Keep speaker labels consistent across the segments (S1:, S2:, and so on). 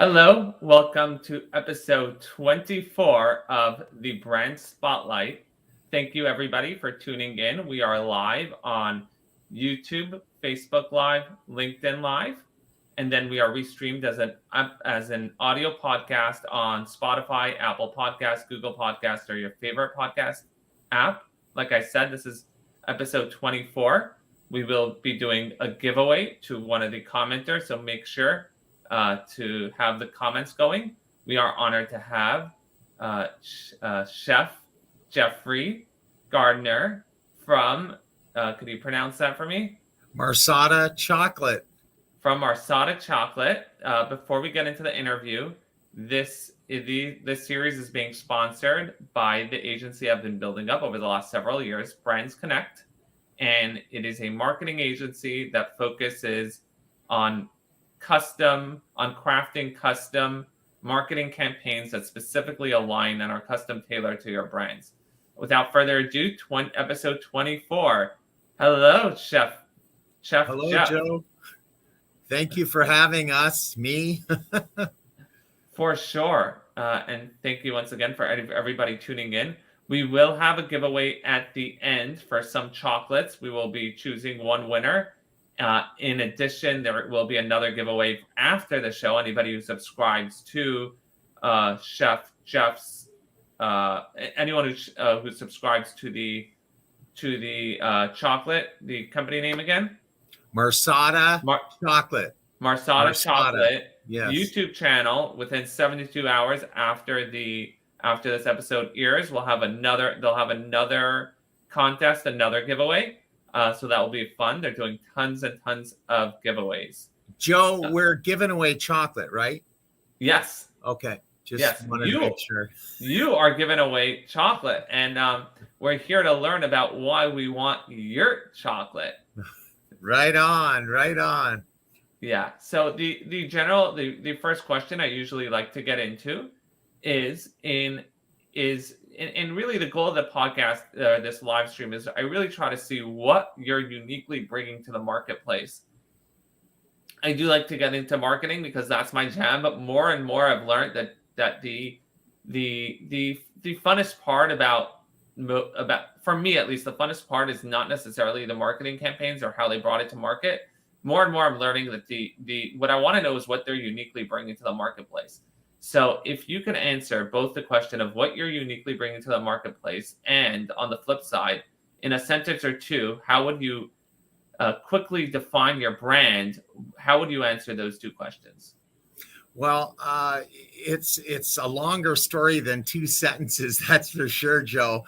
S1: Hello, welcome to episode 24 of the Brand Spotlight. Thank you, everybody, for tuning in. We are live on YouTube, Facebook Live, LinkedIn Live, and then we are restreamed as an audio podcast on Spotify, Apple Podcasts, Google Podcasts, or your favorite podcast app. Like I said, this is episode 24. We will be doing a giveaway to one of the commenters, so make sure to have the comments going. We are honored to have Chef Jeffray Gardner from, could you pronounce that for me?
S2: Marsatta Chocolate.
S1: From Marsatta Chocolate. Before we get into the interview, this series is being sponsored by the agency I've been building up over the last several years, Brands Connect. And it is a marketing agency that focuses on crafting custom marketing campaigns that specifically align and are custom tailored to your brands. Without further ado, episode 24. Hello, Chef.
S2: Hello,
S1: Jeff.
S2: Joe. Thank you for having us, me.
S1: For sure. And thank you once again for everybody tuning in. We will have a giveaway at the end for some chocolates. We will be choosing one winner. In addition, there will be another giveaway after the show. Anybody who subscribes to Jeff's, anyone who subscribes to the chocolate, the company name again?
S2: Marsatta Chocolate.
S1: Marsatta Chocolate.
S2: Yes.
S1: YouTube channel. Within 72 hours after this episode airs, they'll have another contest, another giveaway. So that will be fun. They're doing tons and tons of giveaways.
S2: Joe, we're giving away chocolate, right?
S1: Yes.
S2: Okay. Just wanted to make sure.
S1: You are giving away chocolate, and we're here to learn about why we want your chocolate.
S2: Right on.
S1: Yeah. So the first question I usually like to get into is really the goal of the podcast, this live stream, is I really try to see what you're uniquely bringing to the marketplace. I do like to get into marketing because that's my jam, but more and more I've learned that the funnest part about for me at least, the funnest part is not necessarily the marketing campaigns or how they brought it to market. More and more I'm learning that what I want to know is what they're uniquely bringing to the marketplace. So if you can answer both the question of what you're uniquely bringing to the marketplace and, on the flip side, in a sentence or two, how would you quickly define your brand? How would you answer those two questions?
S2: Well, it's a longer story than two sentences, that's for sure, Joe.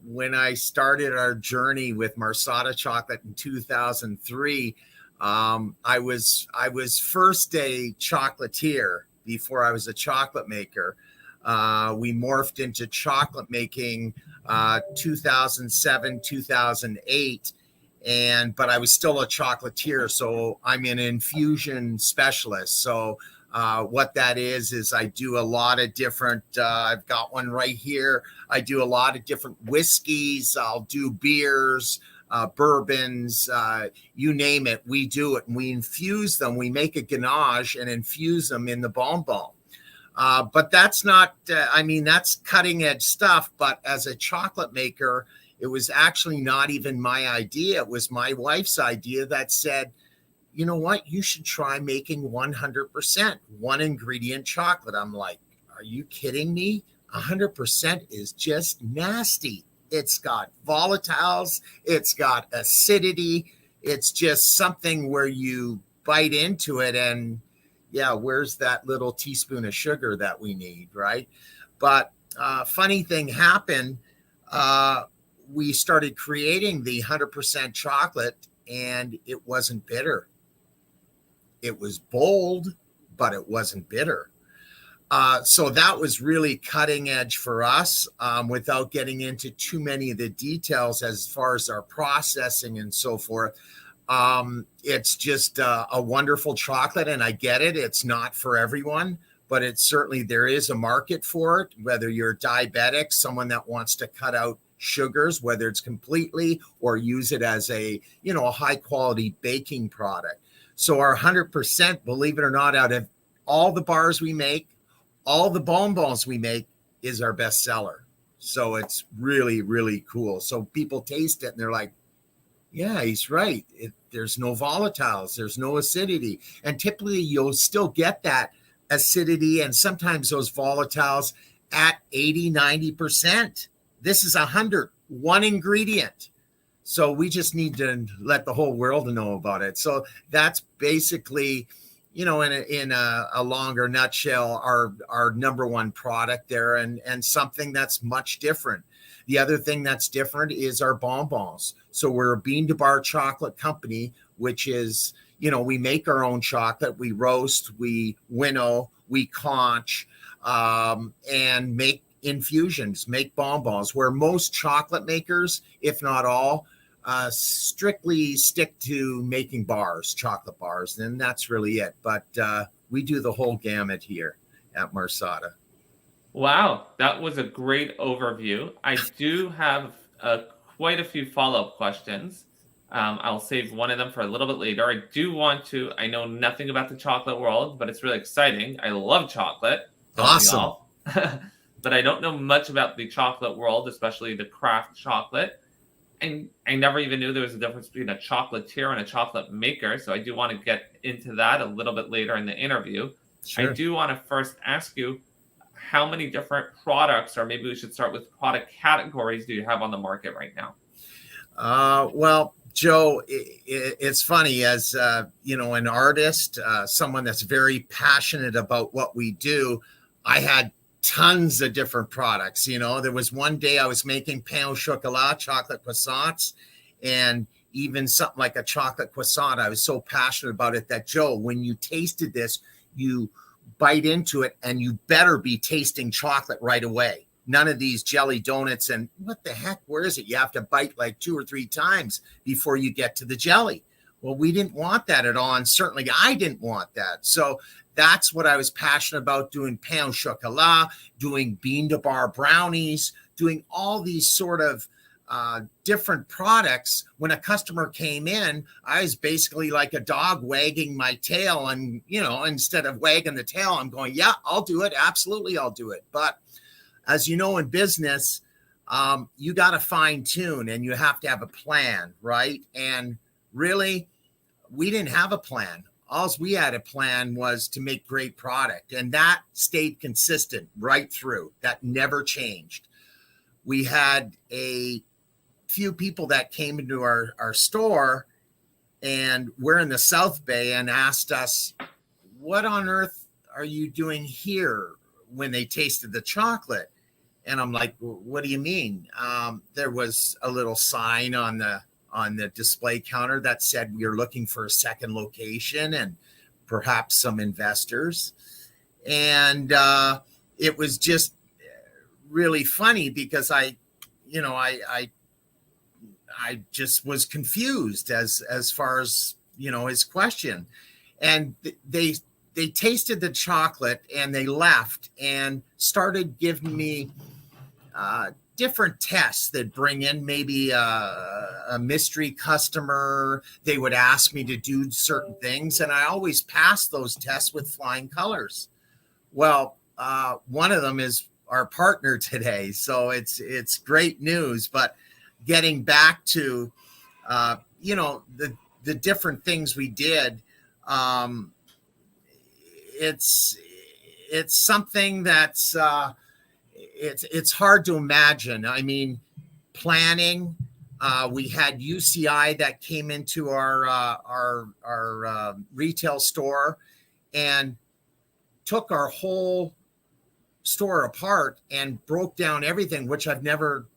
S2: When I started our journey with Marsatta Chocolate in 2003, I was first a chocolatier. Before I was a chocolate maker. We morphed into chocolate making 2007, 2008. But I was still a chocolatier. So I'm an infusion specialist. So what that is I do a lot of different, I've got one right here. I do a lot of different whiskeys. I'll do beers, bourbons, you name it, we do it, and we infuse them. We make a ganache and infuse them in the bonbon. But that's not, that's cutting edge stuff. But as a chocolate maker, it was actually not even my idea. It was my wife's idea that said, you know what, you should try making 100% one ingredient chocolate. I'm like, are you kidding me? 100% is just nasty. It's got volatiles. It's got acidity. It's just something where you bite into it and, yeah, where's that little teaspoon of sugar that we need, right? But funny thing happened. We started creating the 100% chocolate, and it wasn't bitter. It was bold, but it wasn't bitter. So that was really cutting edge for us, without getting into too many of the details as far as our processing and so forth. It's just a wonderful chocolate, and I get it. It's not for everyone, but it's certainly, there is a market for it, whether you're diabetic, someone that wants to cut out sugars, whether it's completely or use it as a high quality baking product. So our 100%, believe it or not, out of all the bars we make, all the bonbons we make is our best seller. So it's really, really cool. So people taste it and they're like, yeah, he's right. There's no volatiles. There's no acidity. And typically you'll still get that acidity and sometimes those volatiles at 80, 90%. This is 100, one ingredient. So we just need to let the whole world know about it. So that's basically, you know, in a longer nutshell, our number one product there, and something that's much different. The other thing that's different is our bonbons. So we're a bean to bar chocolate company, which is, you know, we make our own chocolate, we roast, we winnow, we conch, and make infusions, make bonbons, where most chocolate makers, if not all, strictly stick to making bars, chocolate bars, and that's really it. But we do the whole gamut here at Marsatta.
S1: Wow, that was a great overview. I do have quite a few follow-up questions. I'll save one of them for a little bit later. I do want to, I know nothing about the chocolate world, but it's really exciting. I love chocolate.
S2: Awesome.
S1: But I don't know much about the chocolate world, especially the craft chocolate. And I never even knew there was a difference between a chocolatier and a chocolate maker. So I do want to get into that a little bit later in the interview. Sure. I do want to first ask you, how many different products, or maybe we should start with product categories, do you have on the market right now?
S2: Well, Joe, it's funny, as you know, an artist, someone that's very passionate about what we do. I had tons of different products. You know, there was one day I was making pain au chocolat, chocolate croissants, and even something like a chocolate croissant. I was so passionate about it that, Joe, when you tasted this, you bite into it and you better be tasting chocolate right away. None of these jelly donuts and what the heck, where is it? You have to bite like 2 or 3 times before you get to the jelly. Well, we didn't want that at all. And certainly I didn't want that. So that's what I was passionate about, doing pain au chocolat, doing bean to bar brownies, doing all these sort of different products. When a customer came in, I was basically like a dog wagging my tail, and, you know, instead of wagging the tail, I'm going, yeah, I'll do it. Absolutely, I'll do it. But as you know, in business, you got to fine tune and you have to have a plan, right? And really, we didn't have a plan. All we had a plan was to make great product, and that stayed consistent right through. That never changed. We had a few people that came into our store, and we're in the South Bay, and asked us, what on earth are you doing here, when they tasted the chocolate? And I'm like, what do you mean? There was a little sign on the display counter that said we are looking for a second location and perhaps some investors. And it was just really funny because I just was confused as far as, you know, his question. And they tasted the chocolate and they left and started giving me different tests. They'd bring in maybe a mystery customer. They would ask me to do certain things, and I always passed those tests with flying colors. Well, one of them is our partner today, so it's great news. But getting back to you know, the different things we did, it's something that's it's hard to imagine. I mean, planning. We had UCI that came into our retail store and took our whole store apart and broke down everything, which I've never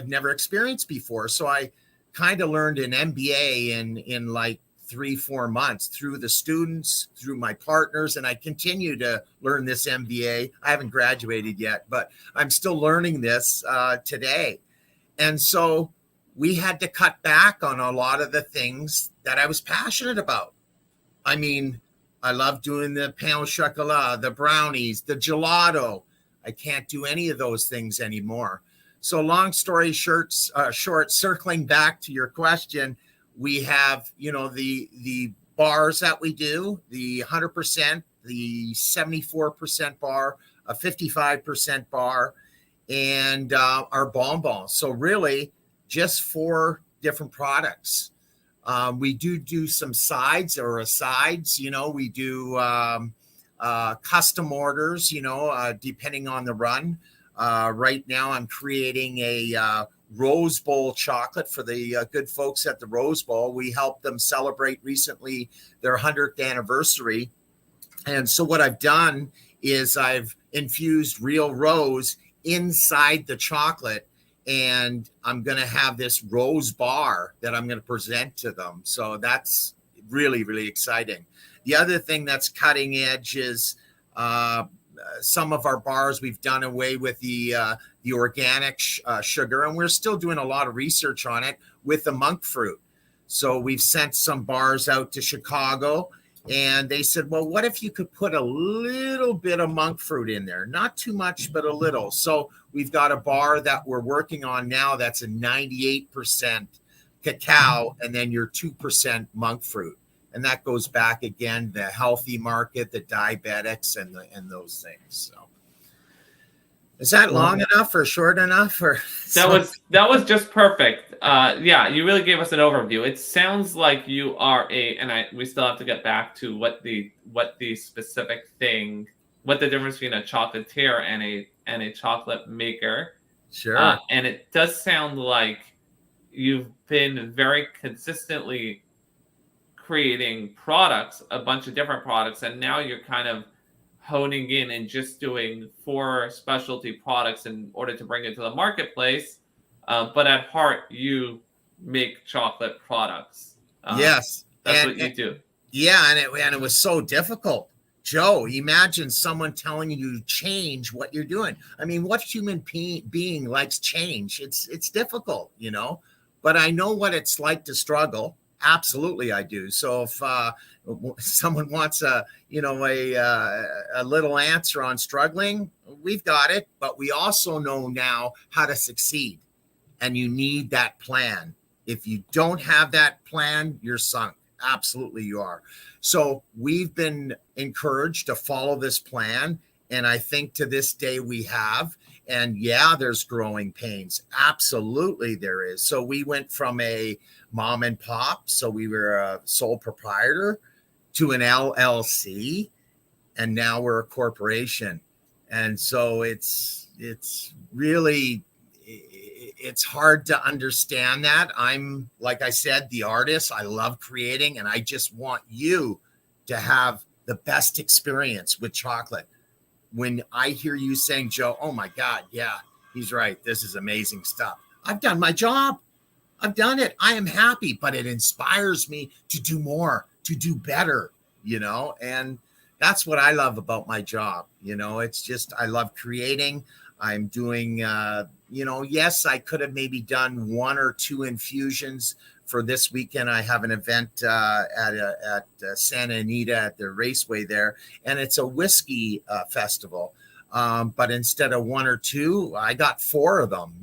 S2: experienced before. So I kind of learned an MBA in like 3-4 months through the students, through my partners, and I continue to learn this MBA. I haven't graduated yet, but I'm still learning this today. And so we had to cut back on a lot of the things that I was passionate about. I mean, I love doing the pain au chocolat, the brownies, the gelato. I can't do any of those things anymore. So long story short, circling back to your question, we have, you know, the bars that we do, the 100%, the 74% bar, a 55% bar, and our bonbon. So really just 4 different products. We do some sides or asides, we do custom orders, depending on the run. Right now I'm creating a Rose Bowl chocolate for the good folks at the Rose Bowl. We helped them celebrate recently their 100th anniversary. And so what I've done is I've infused real rose inside the chocolate, and I'm going to have this rose bar that I'm going to present to them. So that's really, really exciting. The other thing that's cutting edge is some of our bars, we've done away with the organic sugar, and we're still doing a lot of research on it with the monk fruit. So we've sent some bars out to Chicago, and they said, well, what if you could put a little bit of monk fruit in there? Not too much, but a little. So we've got a bar that we're working on now that's a 98% cacao and then your 2% monk fruit. And that goes back again, the healthy market, the diabetics, and those things. So, is that long enough or short enough? Or
S1: that was just perfect. Yeah, you really gave us an overview. It sounds like you are we still have to get back to what the specific thing, what the difference between a chocolatier and a chocolate maker.
S2: Sure.
S1: And it does sound like you've been very consistently creating products, a bunch of different products, and now you're kind of honing in and just doing 4 specialty products in order to bring it to the marketplace. But at heart, you make chocolate products.
S2: Yes.
S1: That's what you do.
S2: Yeah, and it was so difficult. Joe, imagine someone telling you to change what you're doing. I mean, what human being likes change? It's difficult, but I know what it's like to struggle. Absolutely, I do. So if someone wants a little answer on struggling, we've got it. But we also know now how to succeed, and you need that plan. If you don't have that plan, you're sunk. Absolutely, you are. So we've been encouraged to follow this plan, and I think to this day we have. And yeah, there's growing pains. Absolutely, there is. So we went from a mom and pop, so we were a sole proprietor, to an LLC, and now we're a corporation. And so it's really, it's hard to understand that. I'm, like I said, the artist. I love creating, and I just want you to have the best experience with chocolate. When I hear you saying, Joe, oh my God, yeah, he's right. This is amazing stuff. I've done my job. I've done it. I am happy, but it inspires me to do more, to do better, and that's what I love about my job. It's just, I love creating. I'm doing, yes, I could have maybe done 1 or 2 infusions for this weekend. I have an event at Santa Anita at the raceway there, and it's a whiskey festival. But instead of 1 or 2, I got 4 of them,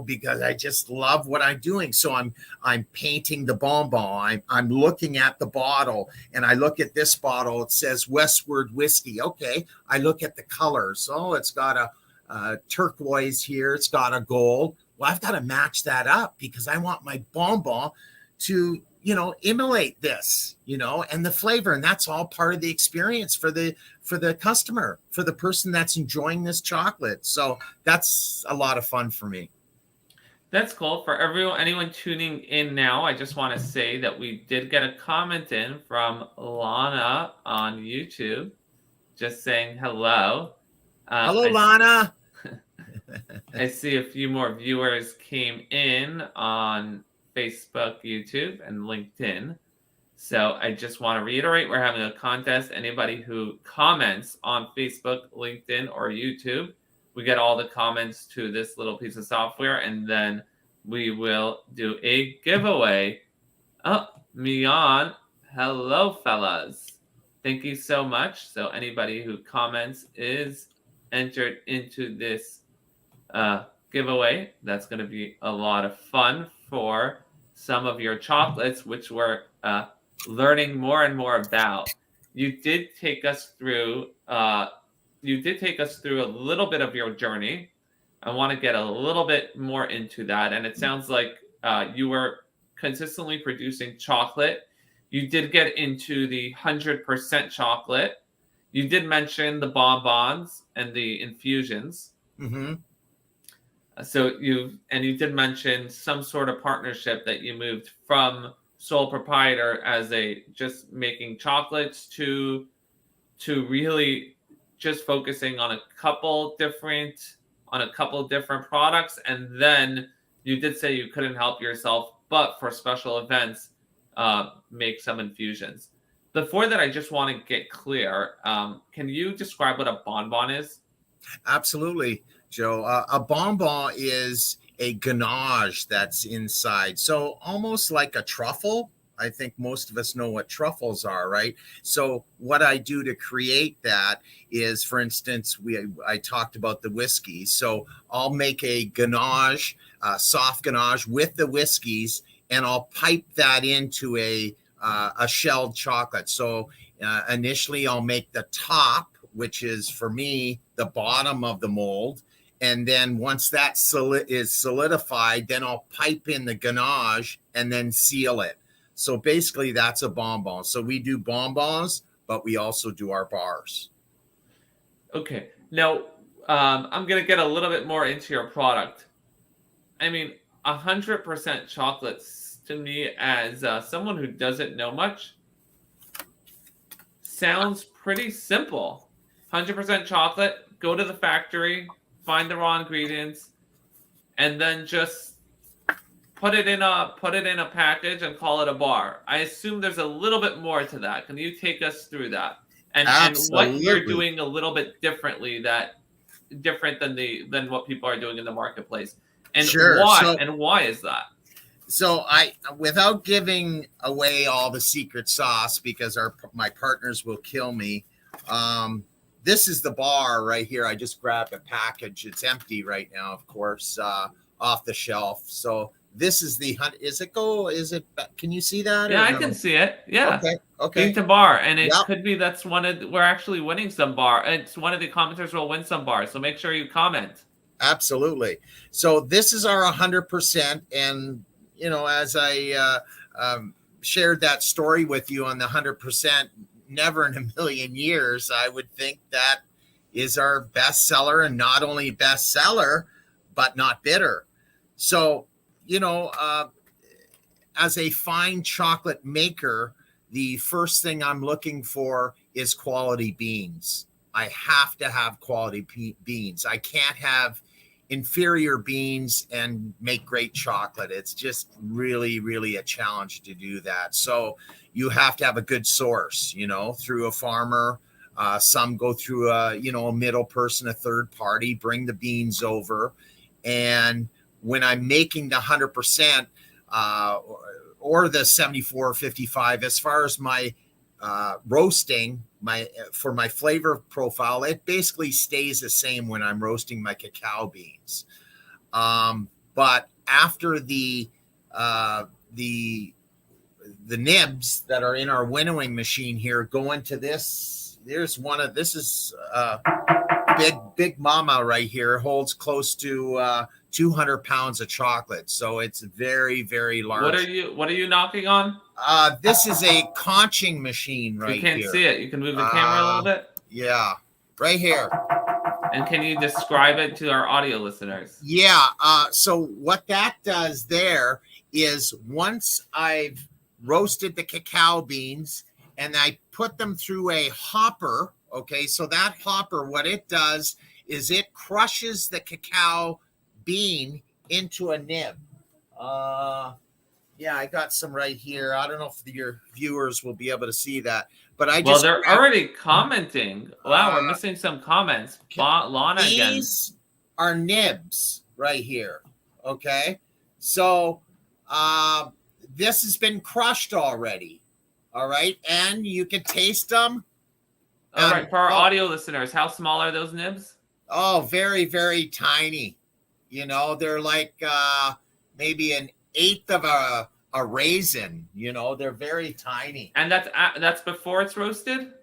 S2: because I just love what I'm doing. So I'm painting the bonbon. I'm looking at the bottle, and I look at this bottle. It says Westward Whiskey. Okay. I look at the colors. Oh, it's got a turquoise here. It's got a gold. Well, I've got to match that up because I want my bonbon to, emulate this, and the flavor. And that's all part of the experience for the customer, for the person that's enjoying this chocolate. So that's a lot of fun for me.
S1: That's cool. For anyone tuning in now, I just want to say that we did get a comment in from Lana on YouTube, just saying hello.
S2: Hello, Lana.
S1: I see a few more viewers came in on Facebook, YouTube, and LinkedIn. So I just want to reiterate, we're having a contest. Anybody who comments on Facebook, LinkedIn, or YouTube, we get all the comments to this little piece of software, and then we will do a giveaway. Oh, Mian, hello, fellas. Thank you so much. So anybody who comments is entered into this giveaway. That's going to be a lot of fun for some of your chocolates, which we're learning more and more about. you did take us through a little bit of your journey. I want to get a little bit more into that. And it sounds like you were consistently producing chocolate. You did get into the 100% chocolate. You did mention the bonbons and the infusions.
S2: Mm-hmm.
S1: You did mention some sort of partnership that you moved from sole proprietor as a just making chocolates to really just focusing on a couple different products. And then you did say you couldn't help yourself, but for special events, make some infusions. Before that, I just want to get clear. Can you describe what a bonbon is?
S2: Absolutely, Joe. A bonbon is a ganache that's inside. So almost like a truffle. I think most of us know what truffles are, right? So what I do to create that is, for instance, I talked about the whiskey. So I'll make a ganache, soft ganache with the whiskeys, and I'll pipe that into a shelled chocolate. So initially I'll make the top, which is for me the bottom of the mold, and then once that is solidified, then I'll pipe in the ganache and then seal it. So basically that's a bonbon. So we do bonbons, but we also do our bars.
S1: Okay. Now, I'm going to get a little bit more into your product. I mean, 100% chocolates to me, as someone who doesn't know much, sounds pretty simple. 100% chocolate, go to the factory, find the raw ingredients, and then just put it in a package and call it a bar. I assume there's a little bit more to that. Can you take us through that? And what you're doing a little bit differently, different than what people are doing in the marketplace. And
S2: sure.
S1: Why is that?
S2: So without giving away all the secret sauce, because my partners will kill me, this is the bar right here. I just grabbed a package. It's empty right now, of course, off the shelf. So this is can you see that?
S1: Yeah, I can see it. Yeah.
S2: Okay.
S1: Bean to bar. And it could be we're actually winning some bar. It's one of the commenters will win some bars. So make sure you comment.
S2: Absolutely. So this is our 100%. And, as I shared that story with you on the 100%, never in a million years, I would think that is our best seller, and not only best seller, but not bitter. So, as a fine chocolate maker, the first thing I'm looking for is quality beans. I have to have quality beans. I can't have inferior beans and make great chocolate. It's just really, really a challenge to do that. So you have to have a good source, through a farmer. Some go through a middle person, a third party, bring the beans over. And when I'm making the 100% or the 74-55, as far as my roasting, for my flavor profile, it basically stays the same when I'm roasting my cacao beans. But after the nibs that are in our winnowing machine here go into this, this is big mama right here, holds close to 200 pounds of chocolate. So it's very, very large.
S1: What are you knocking on?
S2: This is a conching machine right here.
S1: You can't see it. You can move the camera a little bit.
S2: Yeah, right here.
S1: And can you describe it to our audio listeners?
S2: Yeah. So what that does there is, once I've roasted the cacao beans and I put them through a hopper, okay, so that hopper, what it does is it crushes the cacao bean into a nib. Yeah, I got some right here. I don't know if your viewers will be able to see that, but
S1: they're already commenting. Wow, we're missing some comments. Lana again.
S2: These are nibs right here. Okay, so this has been crushed already. All right, and you can taste them.
S1: All right, for our audio listeners, how small are those nibs?
S2: Oh, very, very tiny. They're like maybe an eighth of a raisin. They're very tiny.
S1: And that's before it's roasted?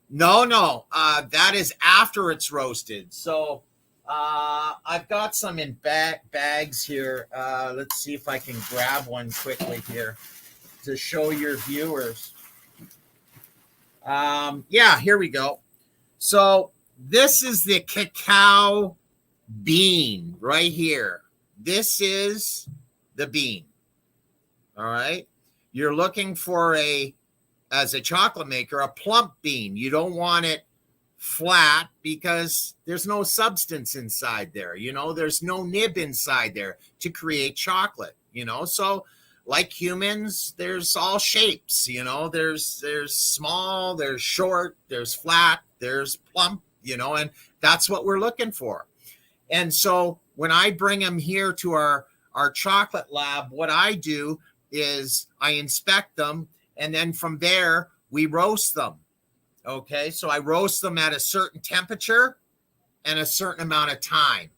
S2: No. That is after it's roasted. So I've got some in bags here. Let's see if I can grab one quickly here to show your viewers. Yeah, here we go. So this is the cacao bean right here. This is the bean. All right. You're looking for as a chocolate maker, a plump bean. You don't want it flat because there's no substance inside there. There's no nib inside there to create chocolate, so like humans, there's all shapes, there's small, there's short, there's flat, there's plump, and that's what we're looking for. And so when I bring them here to our chocolate lab, what I do is I inspect them, and then from there we roast them. Okay, so I roast them at a certain temperature and a certain amount of time.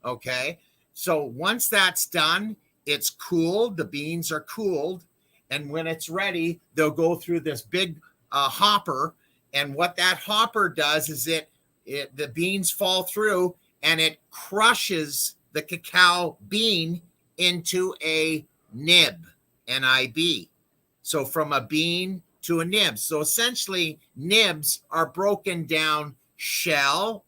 S2: Okay, so once that's done, it's cooled, the beans are cooled, and when it's ready, they'll go through this big hopper, and what that hopper does is the beans fall through, and it crushes the cacao bean into a nib, N-I-B. So from a bean to a nib. So essentially, nibs are broken down shell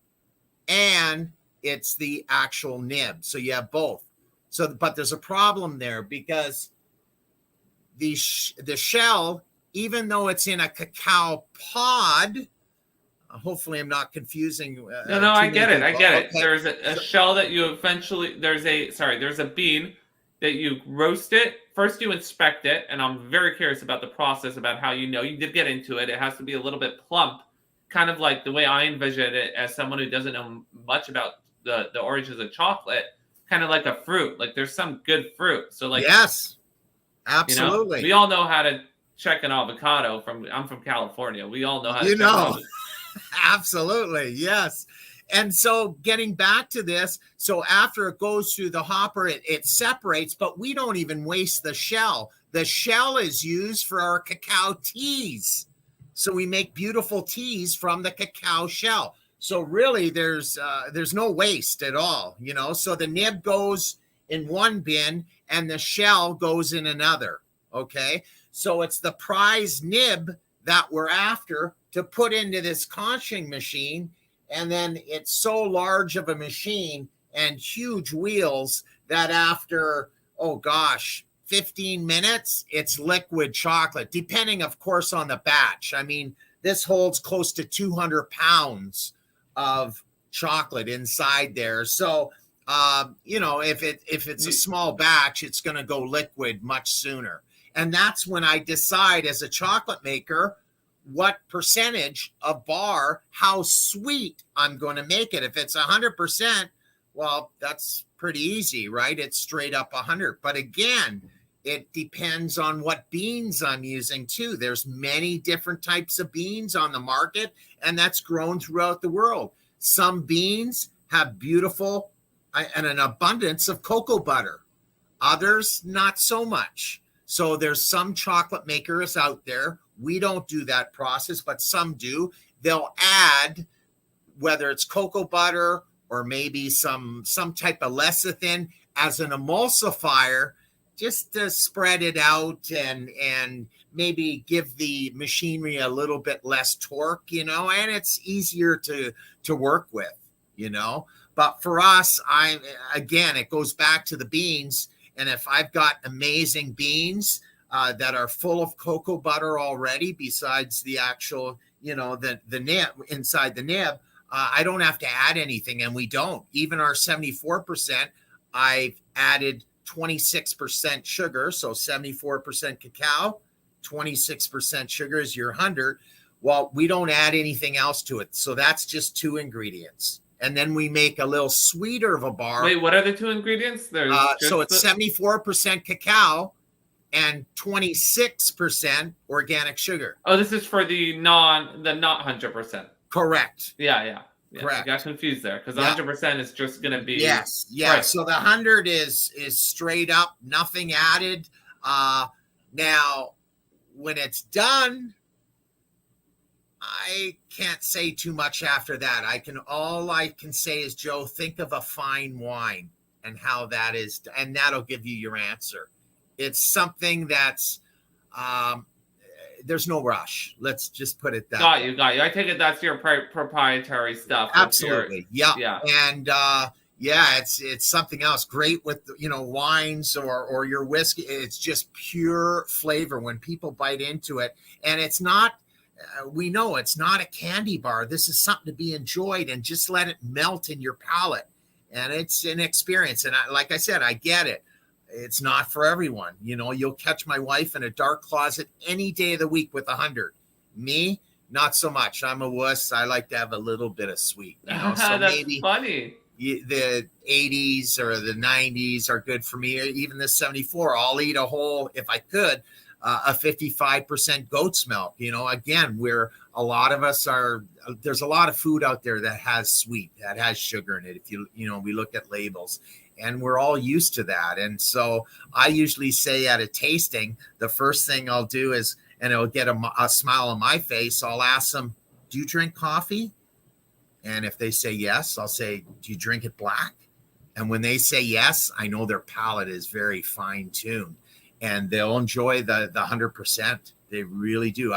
S2: and it's the actual nib. So you have both. So, but there's a problem there because the shell, even though it's in a cacao pod, hopefully I'm not confusing.
S1: No, I get it. I get it.
S2: Okay.
S1: There's a shell that you eventually, there's a bean that you roast it. First you inspect it, and I'm very curious about the process, about how you did get into it. It has to be a little bit plump, kind of like the way I envision it as someone who doesn't know much about the origins of chocolate, kind of like a fruit. Like there's some good fruit. So like,
S2: yes, absolutely.
S1: We all know how to check an avocado. I'm from California. We all know how to check an avocado.
S2: Absolutely. Yes. And so getting back to this, so after it goes through the hopper, it separates, but we don't even waste the shell. The shell is used for our cacao teas. So we make beautiful teas from the cacao shell. So really there's no waste at all, so the nib goes in one bin and the shell goes in another. Okay. So it's the prize nib that we're after to put into this conching machine. And then it's so large of a machine and huge wheels that after, 15 minutes, it's liquid chocolate, depending, of course, on the batch. I mean, this holds close to 200 pounds of chocolate inside there. So, if it's a small batch, it's going to go liquid much sooner. And that's when I decide as a chocolate maker what percentage of bar, how sweet I'm going to make it. If it's 100%, well, that's pretty easy, right? It's straight up 100. But again, it depends on what beans I'm using too. There's many different types of beans on the market, and that's grown throughout the world. Some beans have beautiful and an abundance of cocoa butter. Others, not so much. So there's some chocolate makers out there. We don't do that process, but some do. They'll add, whether it's cocoa butter or maybe some type of lecithin as an emulsifier, just to spread it out and maybe give the machinery a little bit less torque, and it's easier to work with, But for us, it goes back to the beans. And if I've got amazing beans that are full of cocoa butter already, besides the actual, the nib inside the nib, I don't have to add anything, and we don't. Even our 74%, I've added 26% sugar, so 74% cacao, 26% sugar is your 100. Well, we don't add anything else to it, so that's just 2 ingredients. And then we make a little sweeter of a bar.
S1: Wait, what are the 2 ingredients?
S2: So it's 74% cacao and 26% organic sugar.
S1: Oh, this is for the not 100%.
S2: Correct.
S1: Yeah.
S2: Correct.
S1: I got confused there because 100% is just going to be.
S2: Yes.
S1: Right.
S2: So the 100 is straight up, nothing added. Now, when it's done, I can't say too much after that. All I can say is, Joe, think of a fine wine and how that is, and that'll give you your answer. It's something that's um, there's no rush. Let's just put it that
S1: Got
S2: way.
S1: you, got you. I take it that's your proprietary stuff.
S2: Absolutely. Yeah.
S1: Yeah.
S2: And yeah, it's something else. Great with wines or your whiskey. It's just pure flavor when people bite into it. And it's not we know it's not a candy bar. This is something to be enjoyed and just let it melt in your palate. And it's an experience. And like I said, I get it. It's not for everyone. You'll catch my wife in a dark closet any day of the week with 100. Me, not so much. I'm a wuss. I like to have a little bit of sweet. So
S1: That's
S2: maybe
S1: funny.
S2: the 80s or the 90s are good for me. Even the 74, I'll eat a whole, if I could, a 55% goat's milk. Again, where a lot of us are, there's a lot of food out there that has sweet, that has sugar in it. If we look at labels, and we're all used to that. And so I usually say at a tasting, the first thing I'll do is, and it'll get a smile on my face, I'll ask them, do you drink coffee? And if they say yes, I'll say, do you drink it black? And when they say yes, I know their palate is very fine tuned and they'll enjoy the 100%. They really do.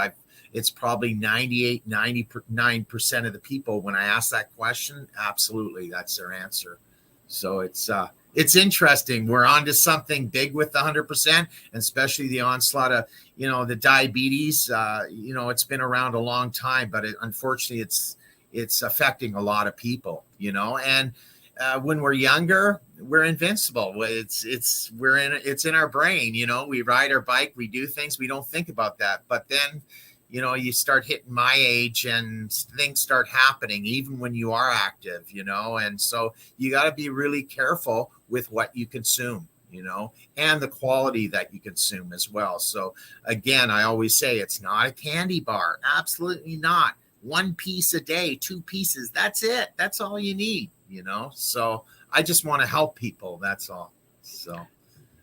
S2: It's probably 98, 99% of the people, when I ask that question, absolutely, that's their answer. So it's interesting. We're on to something big with the 100%, and especially the onslaught of, the diabetes. It's been around a long time, but unfortunately it's affecting a lot of people, and when we're younger, we're invincible. It's in our brain, we ride our bike, we do things, we don't think about that. But then, you start hitting my age and things start happening, even when you are active, and so you got to be really careful with what you consume, and the quality that you consume as well. So again, I always say it's not a candy bar. Absolutely not. 1 piece a day, 2 pieces. That's it. That's all you need, so I just want to help people. That's all. So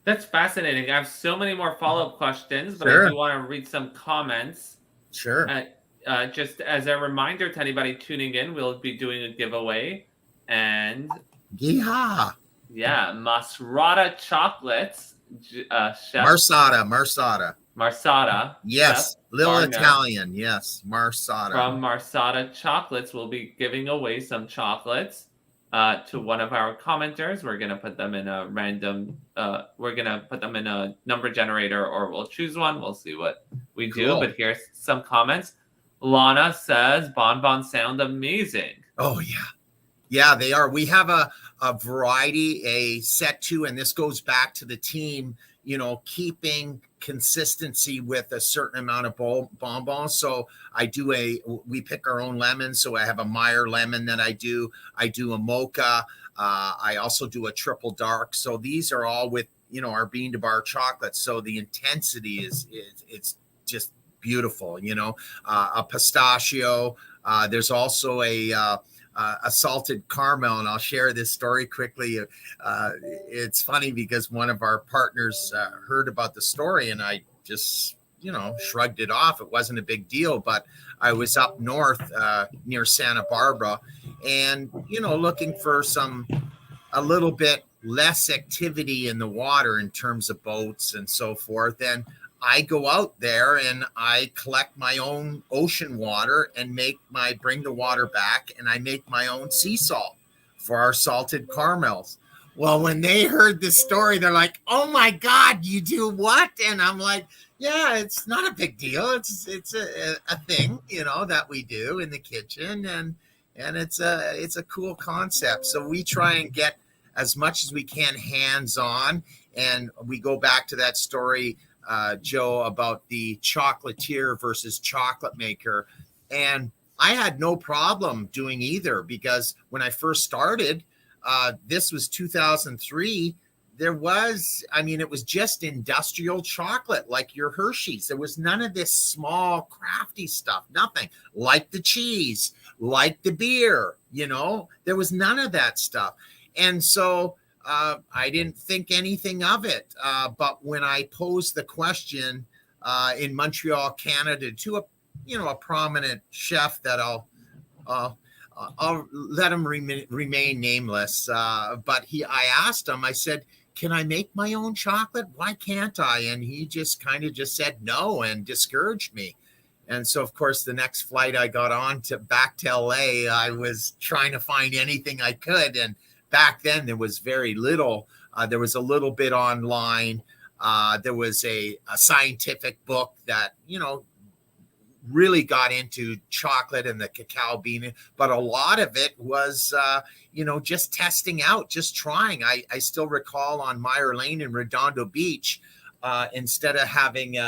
S1: that's fascinating. I have so many more follow-up questions, but
S2: Sure.
S1: I do want to read some comments.
S2: Sure.
S1: Just as a reminder to anybody tuning in, we'll be doing a giveaway. And
S2: Yeehaw.
S1: yeah, Marsatta Chocolates. Chef
S2: Marsatta. Yes.
S1: Chef
S2: Little
S1: Gardner
S2: Italian. Yes. Marsatta.
S1: from Marsatta Chocolates will be giving away some chocolates to one of our commenters. We're going to put them in a random, we're going to put them in a number generator, or we'll choose one. We'll see what we do.
S2: Cool.
S1: But here's some comments. Lana says, bonbons sound amazing.
S2: Oh, yeah. Yeah, they are. We have a variety, a set to, and this goes back to the team, keeping consistency with a certain amount of bonbons. So we pick our own lemons. So I have a Meyer lemon that I do a mocha. I also do a triple dark. So these are all with, our bean to bar chocolate. So the intensity it's just beautiful, a pistachio. There's also a salted caramel, and I'll share this story quickly. It's funny because one of our partners heard about the story, and I just, shrugged it off. It wasn't a big deal, but I was up north near Santa Barbara, and looking for a little bit less activity in the water in terms of boats and so forth. And I go out there and I collect my own ocean water and bring the water back, and I make my own sea salt for our salted caramels. Well, when they heard the story, they're like, "Oh my God, you do what?" And I'm like, "Yeah, it's not a big deal. It's a thing, that we do in the kitchen, and it's a cool concept." So we try and get as much as we can hands-on, and we go back to that story, Joe, about the chocolatier versus chocolate maker. And I had no problem doing either, because when I first started, this was 2003. It was just industrial chocolate, like your Hershey's. There was none of this small crafty stuff, nothing like the cheese, like the beer, there was none of that stuff. And so I didn't think anything of it. But when I posed the question in Montreal, Canada, to a prominent chef that I'll let him remain nameless. But I asked him, I said, can I make my own chocolate? Why can't I? And he just kind of just said no and discouraged me. And so, of course, the next flight I got on back to LA, I was trying to find anything I could. And back then there was very little. There was a little bit online. There was a scientific book that, really got into chocolate and the cacao bean, but a lot of it was, just testing out, just trying. I still recall on Meyer Lane in Redondo Beach, instead of having,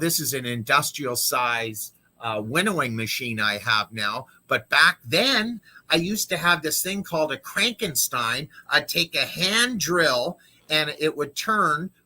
S2: this is an industrial size winnowing machine I have now. But back then, I used to have this thing called a Frankenstein. I'd take a hand drill and it would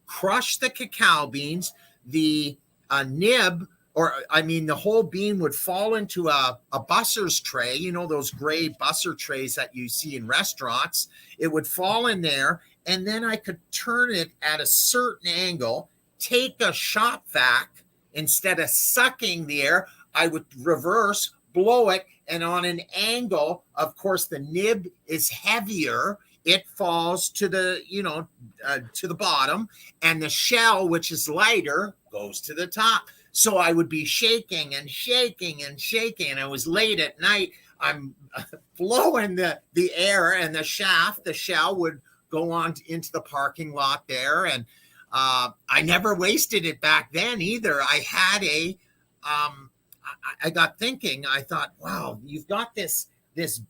S2: crush the cacao beans, the nib, the whole bean would fall into a busser's tray, those gray busser trays that you see in restaurants. It would fall in there, and then I could turn it at a certain angle, take a shop vac. Instead of sucking the air, I would reverse, blow it, and on an angle, of course, the nib is heavier. It falls to the, to the bottom, and the shell, which is lighter, goes to the top. So I would be shaking and shaking and shaking. And it was late at night. I'm blowing the air, and the shell would go on into the parking lot there. And I never wasted it back then either. I had I got thinking, I thought, wow, you've got this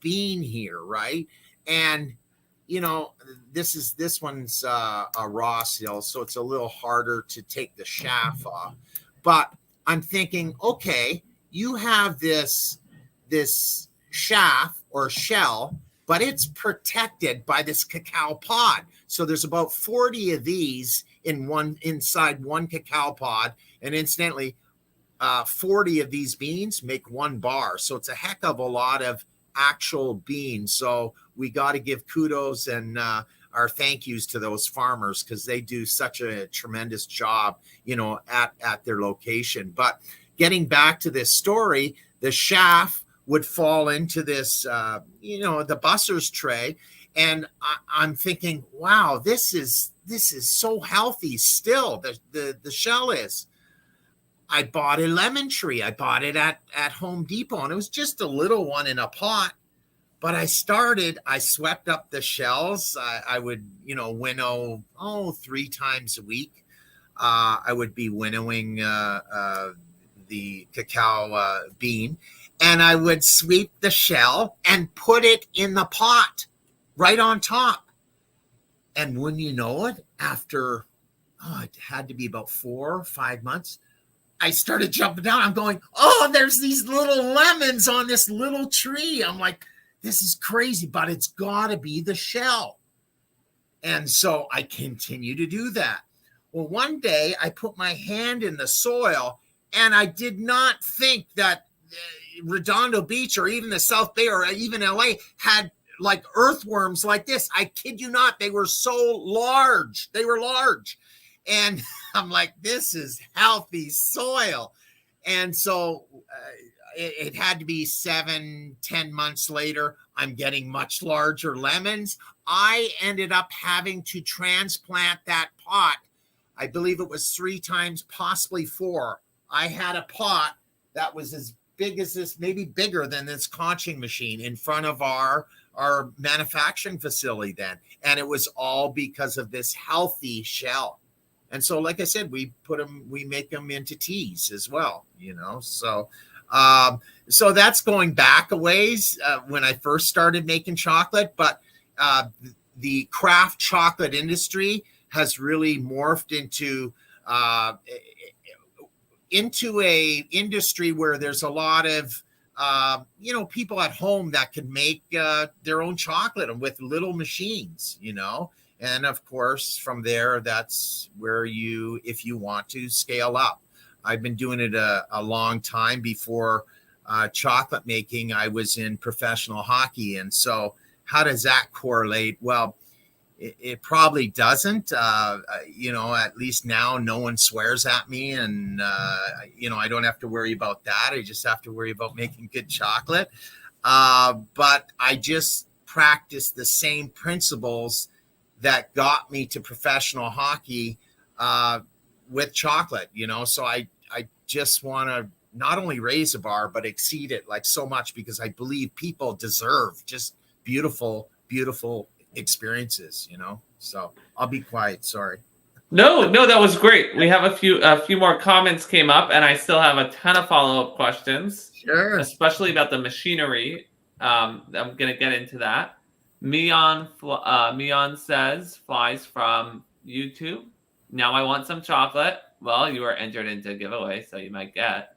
S2: bean here, right? And, this one's a raw seal, so it's a little harder to take the chaff off. But I'm thinking, okay, you have this chaff or shell, but it's protected by this cacao pod. So there's about 40 of these inside one cacao pod. And incidentally, 40 of these beans make one bar. So it's a heck of a lot of actual beans. So we got to give kudos and our thank yous to those farmers, because they do such a tremendous job, at their location. But getting back to this story, the chaff would fall into this, the busser's tray. And I'm thinking, wow, this is so healthy still. The shell is. I bought a lemon tree. I bought it at Home Depot, and it was just a little one in a pot. But I swept up the shells. I would, winnow, 3 times a week. I would be winnowing the cacao bean, and I would sweep the shell and put it in the pot right on top. And when you know it, after, it had to be about 4 or 5 months, I started jumping down. I'm going, there's these little lemons on this little tree. I'm like, this is crazy, but it's got to be the shell. And so I continue to do that. Well, one day I put my hand in the soil, and I did not think that Redondo Beach or even the South Bay or even LA had like earthworms like this. I kid you not. They were so large. They were large. And I'm like, this is healthy soil. And so it had to be 7-10 months later. I'm getting much larger lemons. I ended up having to transplant that pot. I believe it was 3 times, possibly 4. I had a pot that was as big as this, maybe bigger than this conching machine in front of our manufacturing facility then. And it was all because of this healthy shell. And so, like I said, we make them into teas as well, so that's going back a ways when I first started making chocolate. But the craft chocolate industry has really morphed into a industry where there's a lot of people at home that can make their own chocolate with little machines, and of course from there, that's where if you want to scale up. I've been doing it a long time. Before chocolate making, I was in professional hockey. And so how does that correlate? Well, it probably doesn't. At least now no one swears at me, and I don't have to worry about that. I just have to worry about making good chocolate. But I just practice the same principles that got me to professional hockey with chocolate. So I just want to not only raise the bar but exceed it like so much, because I believe people deserve just beautiful experiences. So I'll be quiet. Sorry.
S1: No, that was great. We have a few more comments came up, and I still have a ton of follow-up questions.
S2: Sure.
S1: Especially about the machinery. I'm gonna get into that. Mion says, flies from YouTube. Now I want some chocolate. Well, you are entered into a giveaway, so you might get.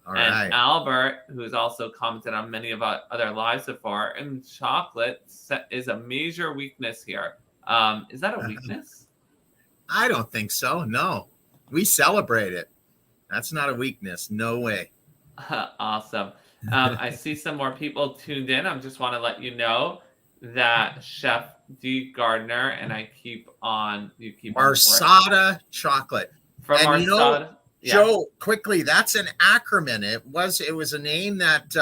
S2: All
S1: and
S2: right.
S1: Albert, who's also commented on many of our other lives so far, and chocolate is a major weakness here. Is that a weakness?
S2: I don't think so. No, we celebrate it. That's not a weakness. No way.
S1: Awesome. I see some more people tuned in. I just want to let you know that Chef D Gardner and you keep
S2: Marsatta Chocolate.
S1: From Marsatta.
S2: Joe, quickly, that's an acronym. It was a name that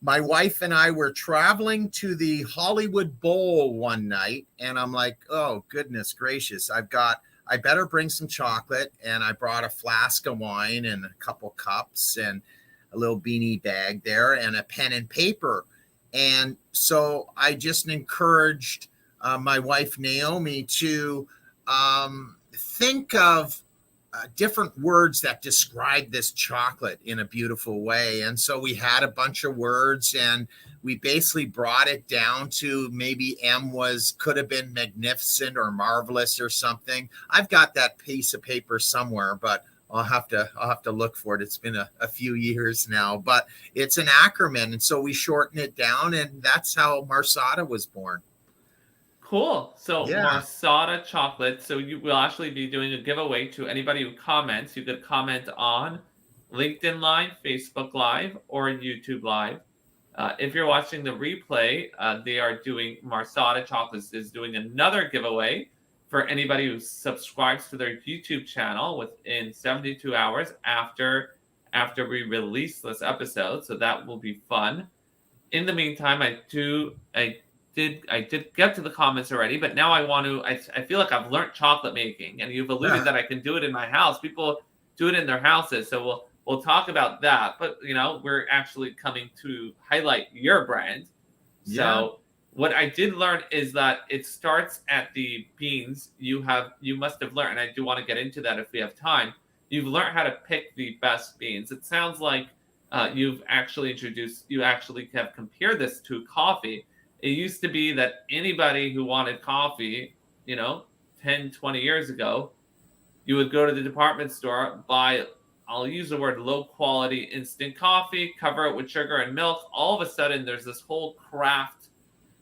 S2: my wife and I were traveling to the Hollywood Bowl one night, and I'm like, oh goodness gracious, I better bring some chocolate, and I brought a flask of wine and a couple cups and a little beanie bag there and a pen and paper. And so I just encouraged my wife Naomi to think of different words that describe this chocolate in a beautiful way. And so we had a bunch of words, and we basically brought it down to maybe could have been magnificent or marvelous or something. I've got that piece of paper somewhere, but I'll have to look for it. It's been a few years now, but it's an acronym. And so we shorten it down, and that's how Marsatta was born.
S1: Cool. So
S2: Yeah.
S1: Marsatta Chocolate. So you will actually be doing a giveaway to anybody who comments. You could comment on LinkedIn Live, Facebook Live, or YouTube Live. If you're watching the replay, they are doing Marsatta Chocolates is doing another giveaway for anybody who subscribes to their YouTube channel within 72 hours after we release this episode. So that will be fun. In the meantime, I did get to the comments already, but now I feel like I've learned chocolate making, and you've alluded that I can do it in my house. People do it in their houses, so we'll talk about that. But we're actually coming to highlight your brand.
S2: Yeah.
S1: So what I did learn is that it starts at the beans. You must have learned, and I do want to get into that if we have time. You've learned how to pick the best beans. It sounds like you actually have compared this to coffee. It used to be that anybody who wanted coffee, 10, 20 years ago, you would go to the department store, buy, I'll use the word low quality instant coffee, cover it with sugar and milk. All of a sudden, there's this whole craft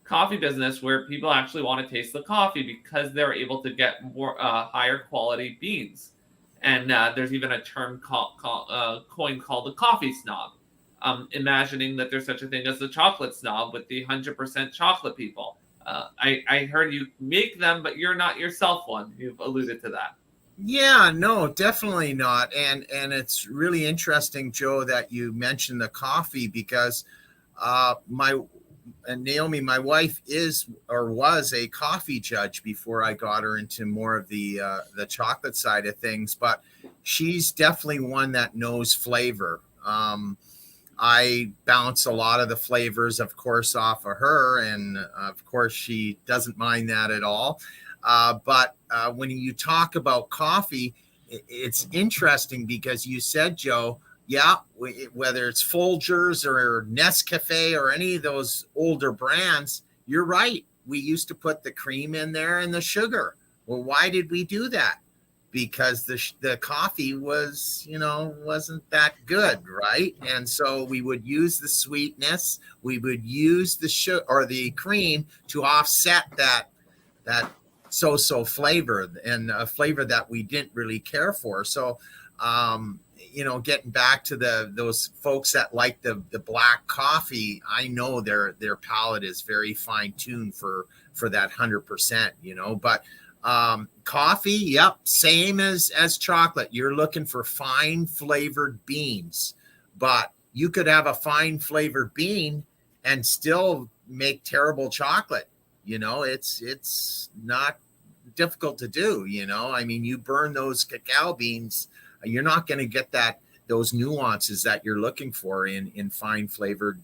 S1: coffee business where people actually want to taste the coffee because they're able to get more higher quality beans. And there's even a term coined called the coffee snob. Imagining that there's such a thing as the chocolate snob with the 100% chocolate people. I heard you make them, but you're not yourself one. You've alluded to that.
S2: Yeah, no, definitely not. And it's really interesting, Joe, that you mentioned the coffee, because Naomi, my wife, was a coffee judge before I got her into more of the chocolate side of things. But she's definitely one that knows flavor. I bounce a lot of the flavors, of course, off of her. And of course, she doesn't mind that at all. But when you talk about coffee, it's interesting because you said, Joe, yeah, whether it's Folgers or Nescafe or any of those older brands, you're right. We used to put the cream in there and the sugar. Well, why did we do that? Because the coffee wasn't that good, right? And so we would use the sweetness, we would use the sugar or the cream to offset that so flavor, and a flavor that we didn't really care for. So getting back to those folks that like the black coffee, I know their palate is very fine tuned for that 100%, but coffee, yep, same as chocolate. You're looking for fine flavored beans, but you could have a fine flavored bean and still make terrible chocolate. It's not difficult to do. I mean, you burn those cacao beans, you're not going to get those nuances that you're looking for in fine flavored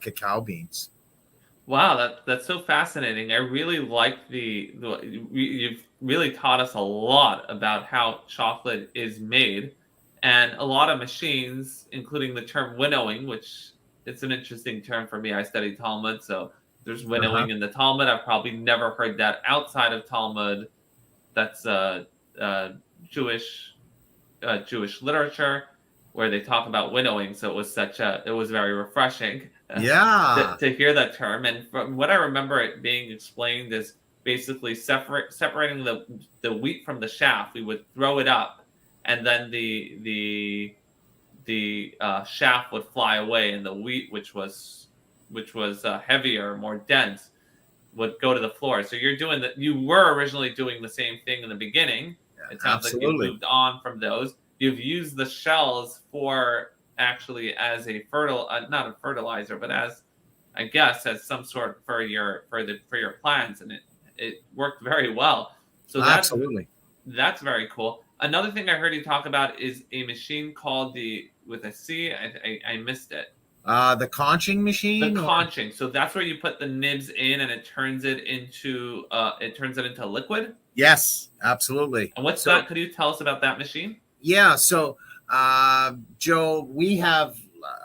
S2: cacao beans.
S1: Wow, that's so fascinating. I really like you've really taught us a lot about how chocolate is made, and a lot of machines, including the term winnowing, which it's an interesting term for me. I studied Talmud, so there's winnowing in the Talmud. I've probably never heard that outside of Talmud. That's Jewish literature where they talk about winnowing. So it was very refreshing.
S2: Yeah.
S1: to hear that term. And from what I remember it being explained is basically separating the wheat from the chaff. We would throw it up, and then the chaff would fly away, and the wheat, which was heavier, more dense, would go to the floor. So you were originally doing the same thing in the beginning. It sounds like you've moved on from those. You've used the shells for actually as a not a fertilizer, but as some sort for your plants, and it worked very well. So that's very cool. Another thing I heard you talk about is a machine called with a C. I missed it.
S2: The conching machine.
S1: The conching. So that's where you put the nibs in, and it turns it into liquid.
S2: Yes, absolutely.
S1: And what's that? Could you tell us about that machine?
S2: Yeah. So, Joe, we have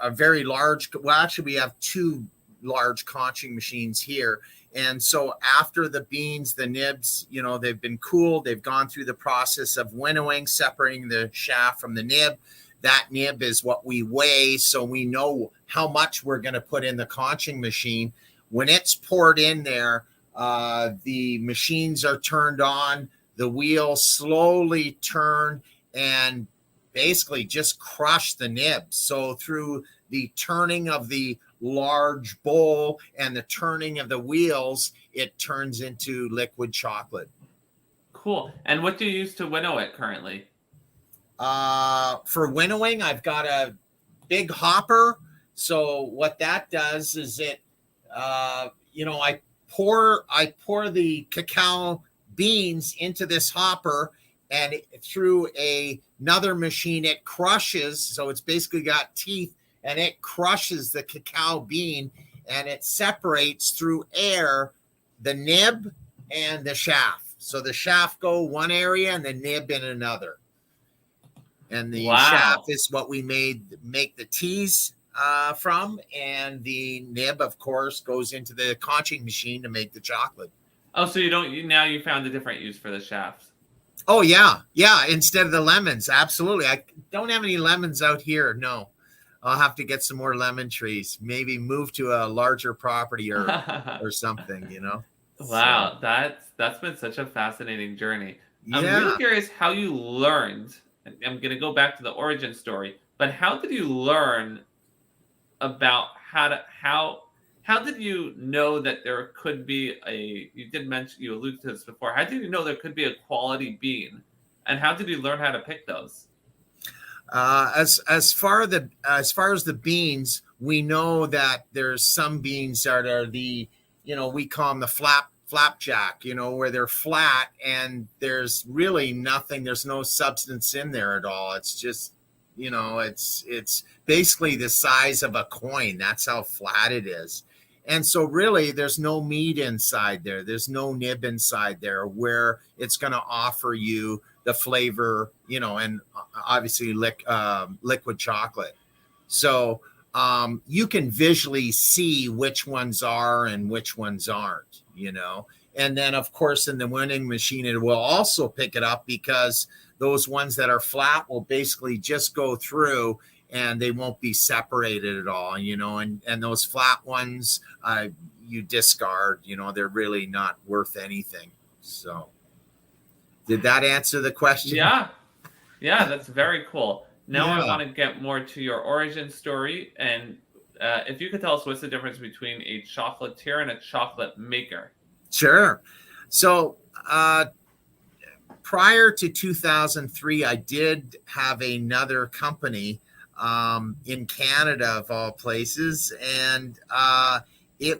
S2: a very large. Well, actually, we have two large conching machines here. And so after the beans, the nibs, they've been cooled. They've gone through the process of winnowing, separating the chaff from the nib. That nib is what we weigh, so we know how much we're going to put in the conching machine. When it's poured in there, the machines are turned on. The wheels slowly turn and basically just crush the nibs. So through the turning of the large bowl and the turning of the wheels, it turns into liquid chocolate.
S1: Cool. And what do you use to winnow it currently?
S2: For winnowing, I've got a big hopper. So what that does is I pour the cacao beans into this hopper, and through another machine, it crushes. So it's basically got teeth, and it crushes the cacao bean, and it separates through air the nib and the chaff. So the chaff go one area and the nib in another. And the chaff is what we make the teas from, and the nib, of course, goes into the conching machine to make the chocolate.
S1: Oh, so you found a different use for the shafts.
S2: Oh yeah, instead of the lemons, absolutely. I don't have any lemons out here. No, I'll have to get some more lemon trees. Maybe move to a larger property or something.
S1: Wow, so. That's been such a fascinating journey.
S2: Yeah.
S1: I'm really curious how you learned. I'm going to go back to the origin story, but how did you learn about how did you know that there could be you alluded to this before. How did you know there could be a quality bean, and how did you learn how to pick those?
S2: As far as the beans, we know that there's some beans that are we call them the flapjack, where they're flat and there's really nothing. There's no substance in there at all. It's just, it's basically the size of a coin. That's how flat it is. And so really there's no meat inside there. There's no nib inside there where it's going to offer you the flavor, and obviously liquid chocolate. So you can visually see which ones are and which ones aren't, and then of course in the winning machine, it will also pick it up because those ones that are flat will basically just go through and they won't be separated at all, and those flat ones you discard, they're really not worth anything. So did that answer the question?
S1: Yeah, that's very cool. Now I
S2: Yeah.
S1: want to get more to your origin story, and if you could tell us what's the difference between a chocolatier and a chocolate maker.
S2: Sure. So prior to 2003, I did have another company in Canada, of all places, and I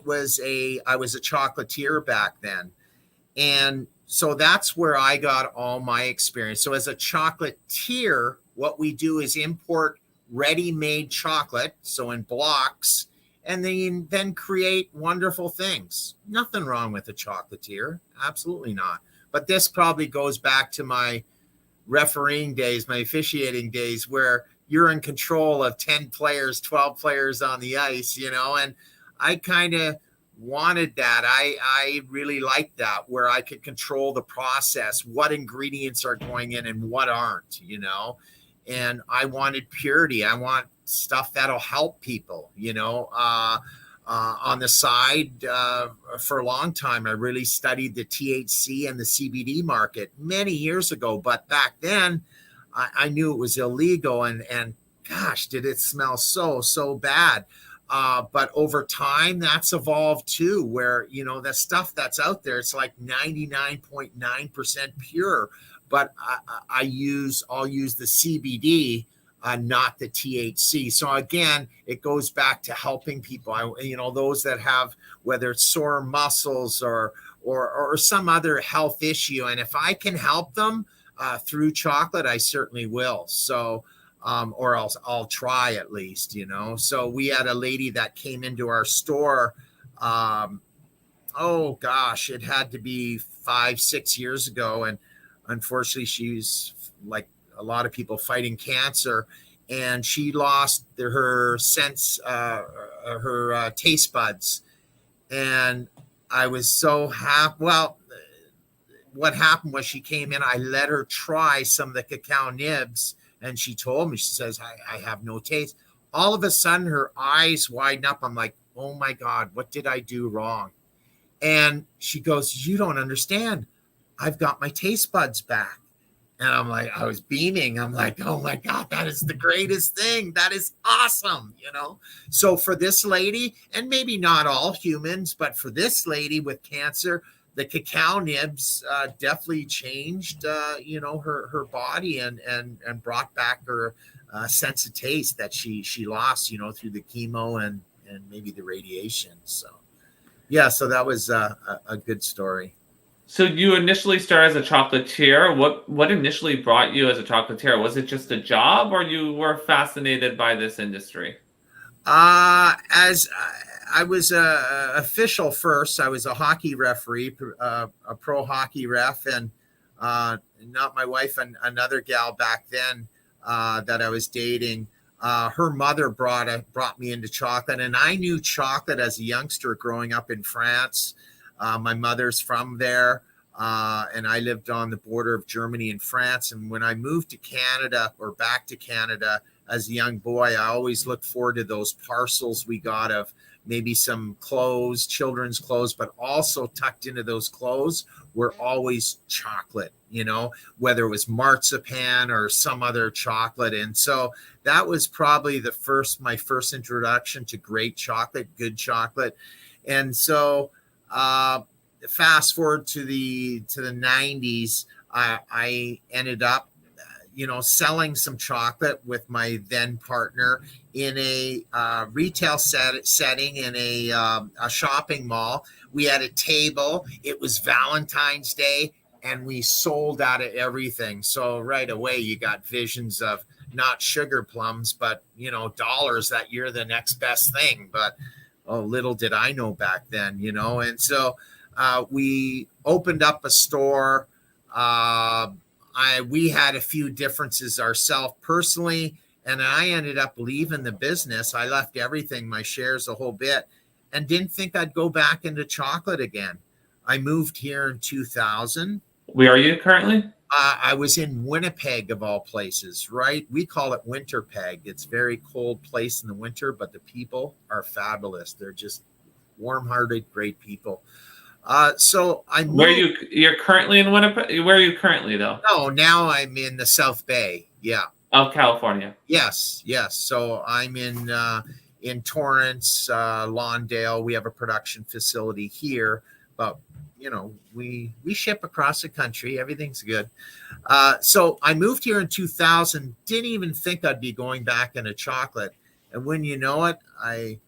S2: was a chocolatier back then, and so that's where I got all my experience. So as a chocolatier, what we do is import ready-made chocolate, so in blocks, and then create wonderful things. Nothing wrong with a chocolatier, absolutely not. But this probably goes back to my refereeing days, my officiating days, where you're in control of 10 players, 12 players on the ice, and I kind of wanted that. I really liked that, where I could control the process, what ingredients are going in and what aren't, and I wanted purity. I want stuff that'll help people, on the side, for a long time, I really studied the THC and the CBD market many years ago. But back then, I knew it was illegal, and gosh, did it smell so bad. But over time, that's evolved too, where, the stuff that's out there, it's like 99.9% pure. But I'll use the CBD, not the THC. So again, it goes back to helping people. Those that have, whether it's sore muscles or some other health issue, and if I can help them through chocolate, I certainly will. So, or else I'll try at least. So we had a lady that came into our store. Oh gosh, it had to be 5-6 years ago, and unfortunately, she's like a lot of people fighting cancer, and she lost her sense, her taste buds. And I was so happy. Well, what happened was she came in, I let her try some of the cacao nibs, and she told me, she says, I have no taste. All of a sudden, her eyes widen up. I'm like, oh my God, what did I do wrong? And she goes, you don't understand. I've got my taste buds back. And I'm like, I was beaming. I'm like, oh my God, that is the greatest thing. That is awesome. So for this lady, and maybe not all humans, but for this lady with cancer, the cacao nibs definitely changed, her body and brought back her sense of taste that she lost, through the chemo and maybe the radiation. So, yeah, so that was a good story.
S1: So you initially started as a chocolatier. What initially brought you as a chocolatier? Was it just a job, or you were fascinated by this industry?
S2: As I was a official first, I was a hockey referee, a pro hockey ref, and not my wife, and another gal back then that I was dating. Her mother brought me into chocolate, and I knew chocolate as a youngster growing up in France. My mother's from there, and I lived on the border of Germany and France. And when I moved to Canada, or back to Canada as a young boy, I always looked forward to those parcels we got of maybe some clothes, children's clothes, but also tucked into those clothes were always chocolate, whether it was marzipan or some other chocolate. And so that was probably my first introduction to great chocolate, good chocolate. And so fast forward to the 90s, I ended up, selling some chocolate with my then partner in a retail setting in a shopping mall. We had a table. It was Valentine's Day, and we sold out of everything. So right away, you got visions of not sugar plums, but dollars, that you're the next best thing. But little did I know back then, and so we opened up a store. We had a few differences ourselves personally, and I ended up leaving the business. I left everything, my shares, a whole bit, and didn't think I'd go back into chocolate again. I moved here in 2000.
S1: Where are you currently?
S2: I was in Winnipeg, of all places, right? We call it Winterpeg. It's a very cold place in the winter, but the people are fabulous. They're just warm-hearted, great people. So I moved.
S1: You're currently in Winnipeg? Where are you currently, though?
S2: No, now I'm in the South Bay. Yeah.
S1: Oh, California.
S2: Yes, yes. So I'm in Torrance, Lawndale. We have a production facility here, but we ship across the country. Everything's good. So I moved here in 2000. Didn't even think I'd be going back into chocolate, and when you know it, I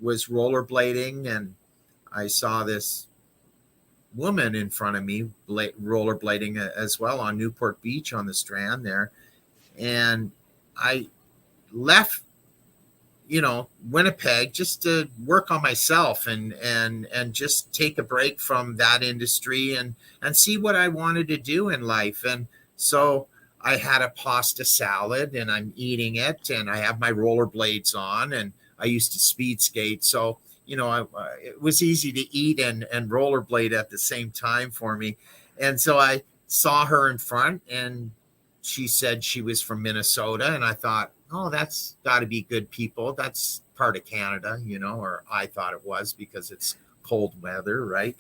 S2: was rollerblading and I saw this woman in front of me rollerblading as well on Newport Beach on the Strand there, and I left Winnipeg just to work on myself and just take a break from that industry and see what I wanted to do in life. And so I had a pasta salad and I'm eating it and I have my rollerblades on and I used to speed skate. So, it was easy to eat and rollerblade at the same time for me. And so I saw her in front and she said she was from Minnesota. And I thought, oh, that's got to be good people. That's part of Canada, or I thought it was because it's cold weather, right?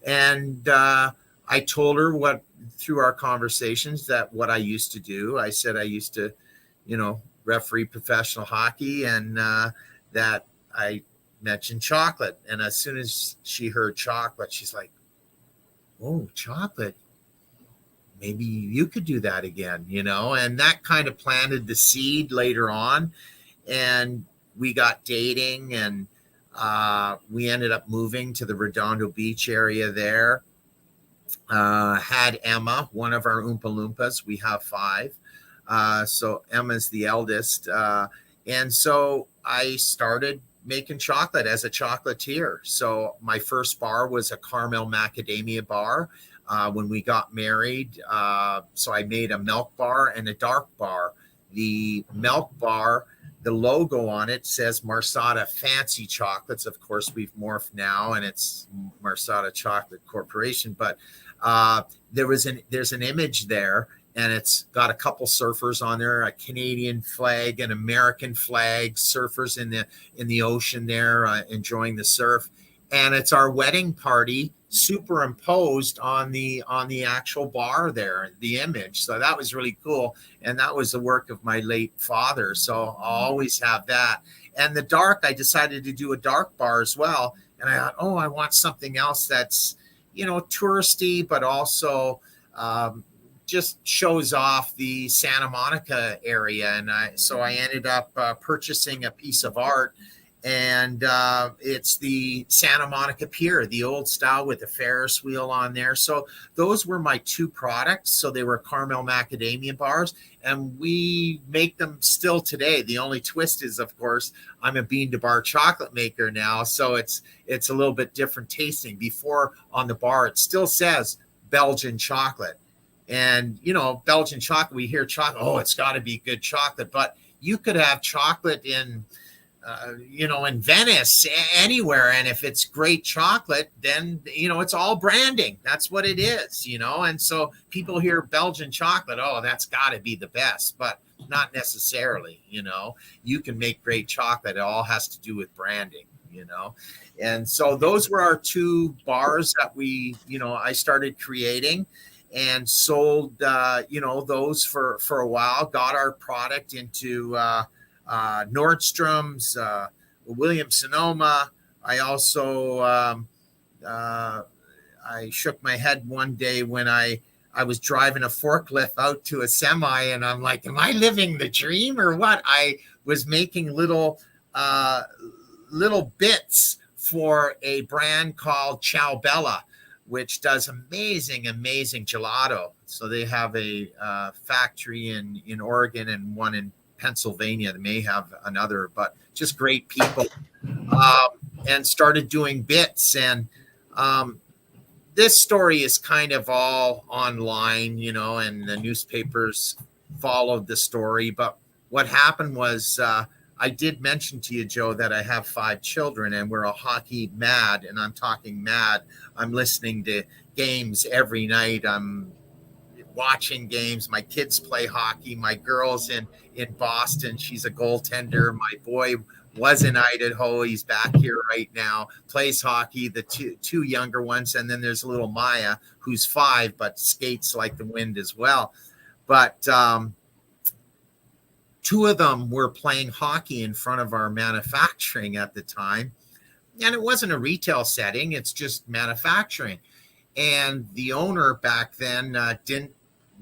S2: And I told her through our conversations that what I used to do. I said I used to, referee professional hockey and that I mentioned chocolate. And as soon as she heard chocolate, she's like, oh, chocolate. Maybe you could do that again, and that kind of planted the seed later on. And we got dating and we ended up moving to the Redondo Beach area there. Had Emma, one of our Oompa Loompas. We have 5. So Emma's the eldest. And so I started making chocolate as a chocolatier. So my first bar was a caramel macadamia bar. When we got married, so I made a milk bar and a dark bar. The milk bar, the logo on it says Marsatta Fancy Chocolates. Of course, we've morphed now, and it's Marsatta Chocolate Corporation. But there's an image there, and it's got a couple surfers on there, a Canadian flag, an American flag, surfers in the ocean there, enjoying the surf, and it's our wedding party superimposed on the actual bar there, the image. So that was really cool. And that was the work of my late father. So I'll always have that. And the dark, I decided to do a dark bar as well. And I thought, I want something else that's, touristy, but also just shows off the Santa Monica area. And so I ended up purchasing a piece of art. And it's the Santa Monica Pier, the old style with the Ferris wheel on there. So those were my 2 products. So they were caramel macadamia bars, and we make them still today. The only twist is, of course, I'm a bean to bar chocolate maker now. So it's a little bit different tasting. Before on the bar, it still says Belgian chocolate. And, Belgian chocolate, we hear chocolate, it's got to be good chocolate. But you could have chocolate in Venice, anywhere. And if it's great chocolate, then, it's all branding. That's what it is, And so people hear Belgian chocolate, that's got to be the best, but not necessarily, You can make great chocolate. It all has to do with branding, And so those were our 2 bars that I started creating and sold, those for a while, got our product into, Nordstrom's, Williams-Sonoma. I also, I shook my head one day when I was driving a forklift out to a semi, and I'm like, am I living the dream or what? I was making little bits for a brand called Ciao Bella, which does amazing gelato. So they have a factory in Oregon and one in Pennsylvania. They may have another, but just great people, and started doing bits. And this story is kind of all online, and the newspapers followed the story. But what happened was, I did mention to you, Joe, that I have 5 children and we're a hockey mad, and I'm talking mad. I'm listening to games every night. I'm watching games. My kids play hockey. My girl's in Boston. She's a goaltender. My boy was in Idaho. He's back here right now, plays hockey, the two younger ones. And then there's little Maya, who's 5, but skates like the wind as well. But two of them were playing hockey in front of our manufacturing at the time. And it wasn't a retail setting, it's just manufacturing. And the owner back then didn't,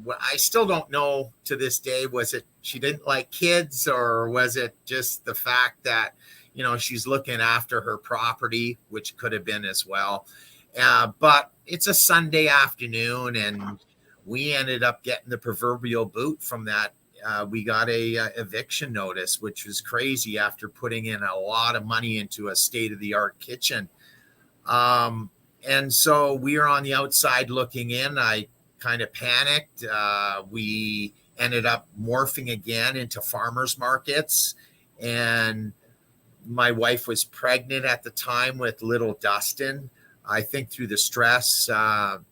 S2: I still don't know to this day, was it she didn't like kids, or was it just the fact that, you know, she's looking after her property, which could have been as well. But it's a Sunday afternoon, and we ended up getting the proverbial boot from that. We got a eviction notice, which was crazy after putting in a lot of money into a state-of-the-art kitchen. And so we were on the outside looking in. I kind of panicked. We ended up morphing again into farmers markets, and my wife was pregnant at the time with little Dustin. I think through the stress,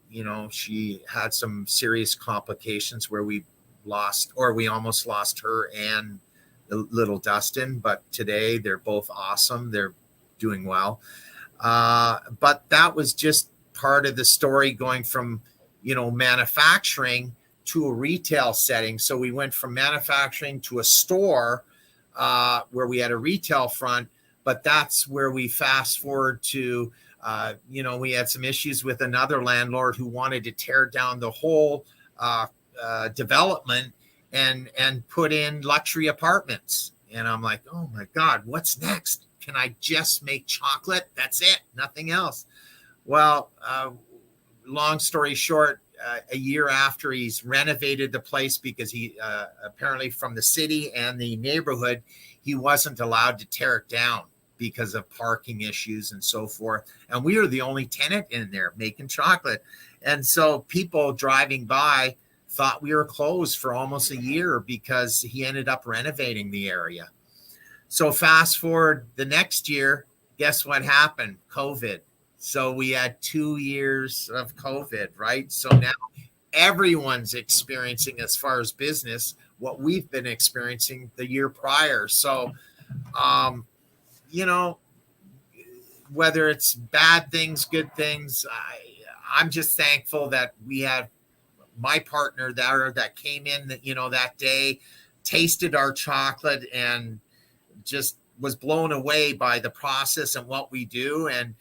S2: you know, she had some serious complications where we almost lost her and the little Dustin. But today they're both awesome. They're doing well. But that was just part of the story, going from, you know, manufacturing to a retail setting. So we went from manufacturing to a store where we had a retail front, but that's where we fast forward to, you know, we had some issues with another landlord who wanted to tear down the whole development and put in luxury apartments. And I'm like, oh my God, what's next? Can I just make chocolate? That's it, nothing else. Well, long story short, a year after he's renovated the place, because he apparently from the city and the neighborhood, he wasn't allowed to tear it down because of parking issues and so forth. And we were the only tenant in there making chocolate. And so people driving by thought we were closed for almost a year because he ended up renovating the area. So fast forward the next year, guess what happened? COVID. So we had 2 years of COVID, right? So now everyone's experiencing, as far as business, what we've been experiencing the year prior. So, you know, whether it's bad things, good things, I'm just thankful that we had my partner there that came in, you know, that day, tasted our chocolate and just was blown away by the process and what we do. And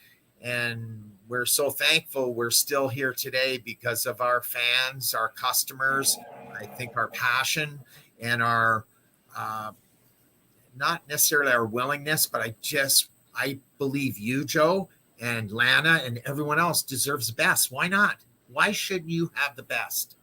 S2: we're so thankful we're still here today because of our fans, our customers. I think our passion and our, not necessarily our willingness, but I believe you, Joe, and Lana and everyone else deserves the best. Why not? Why shouldn't you have the best?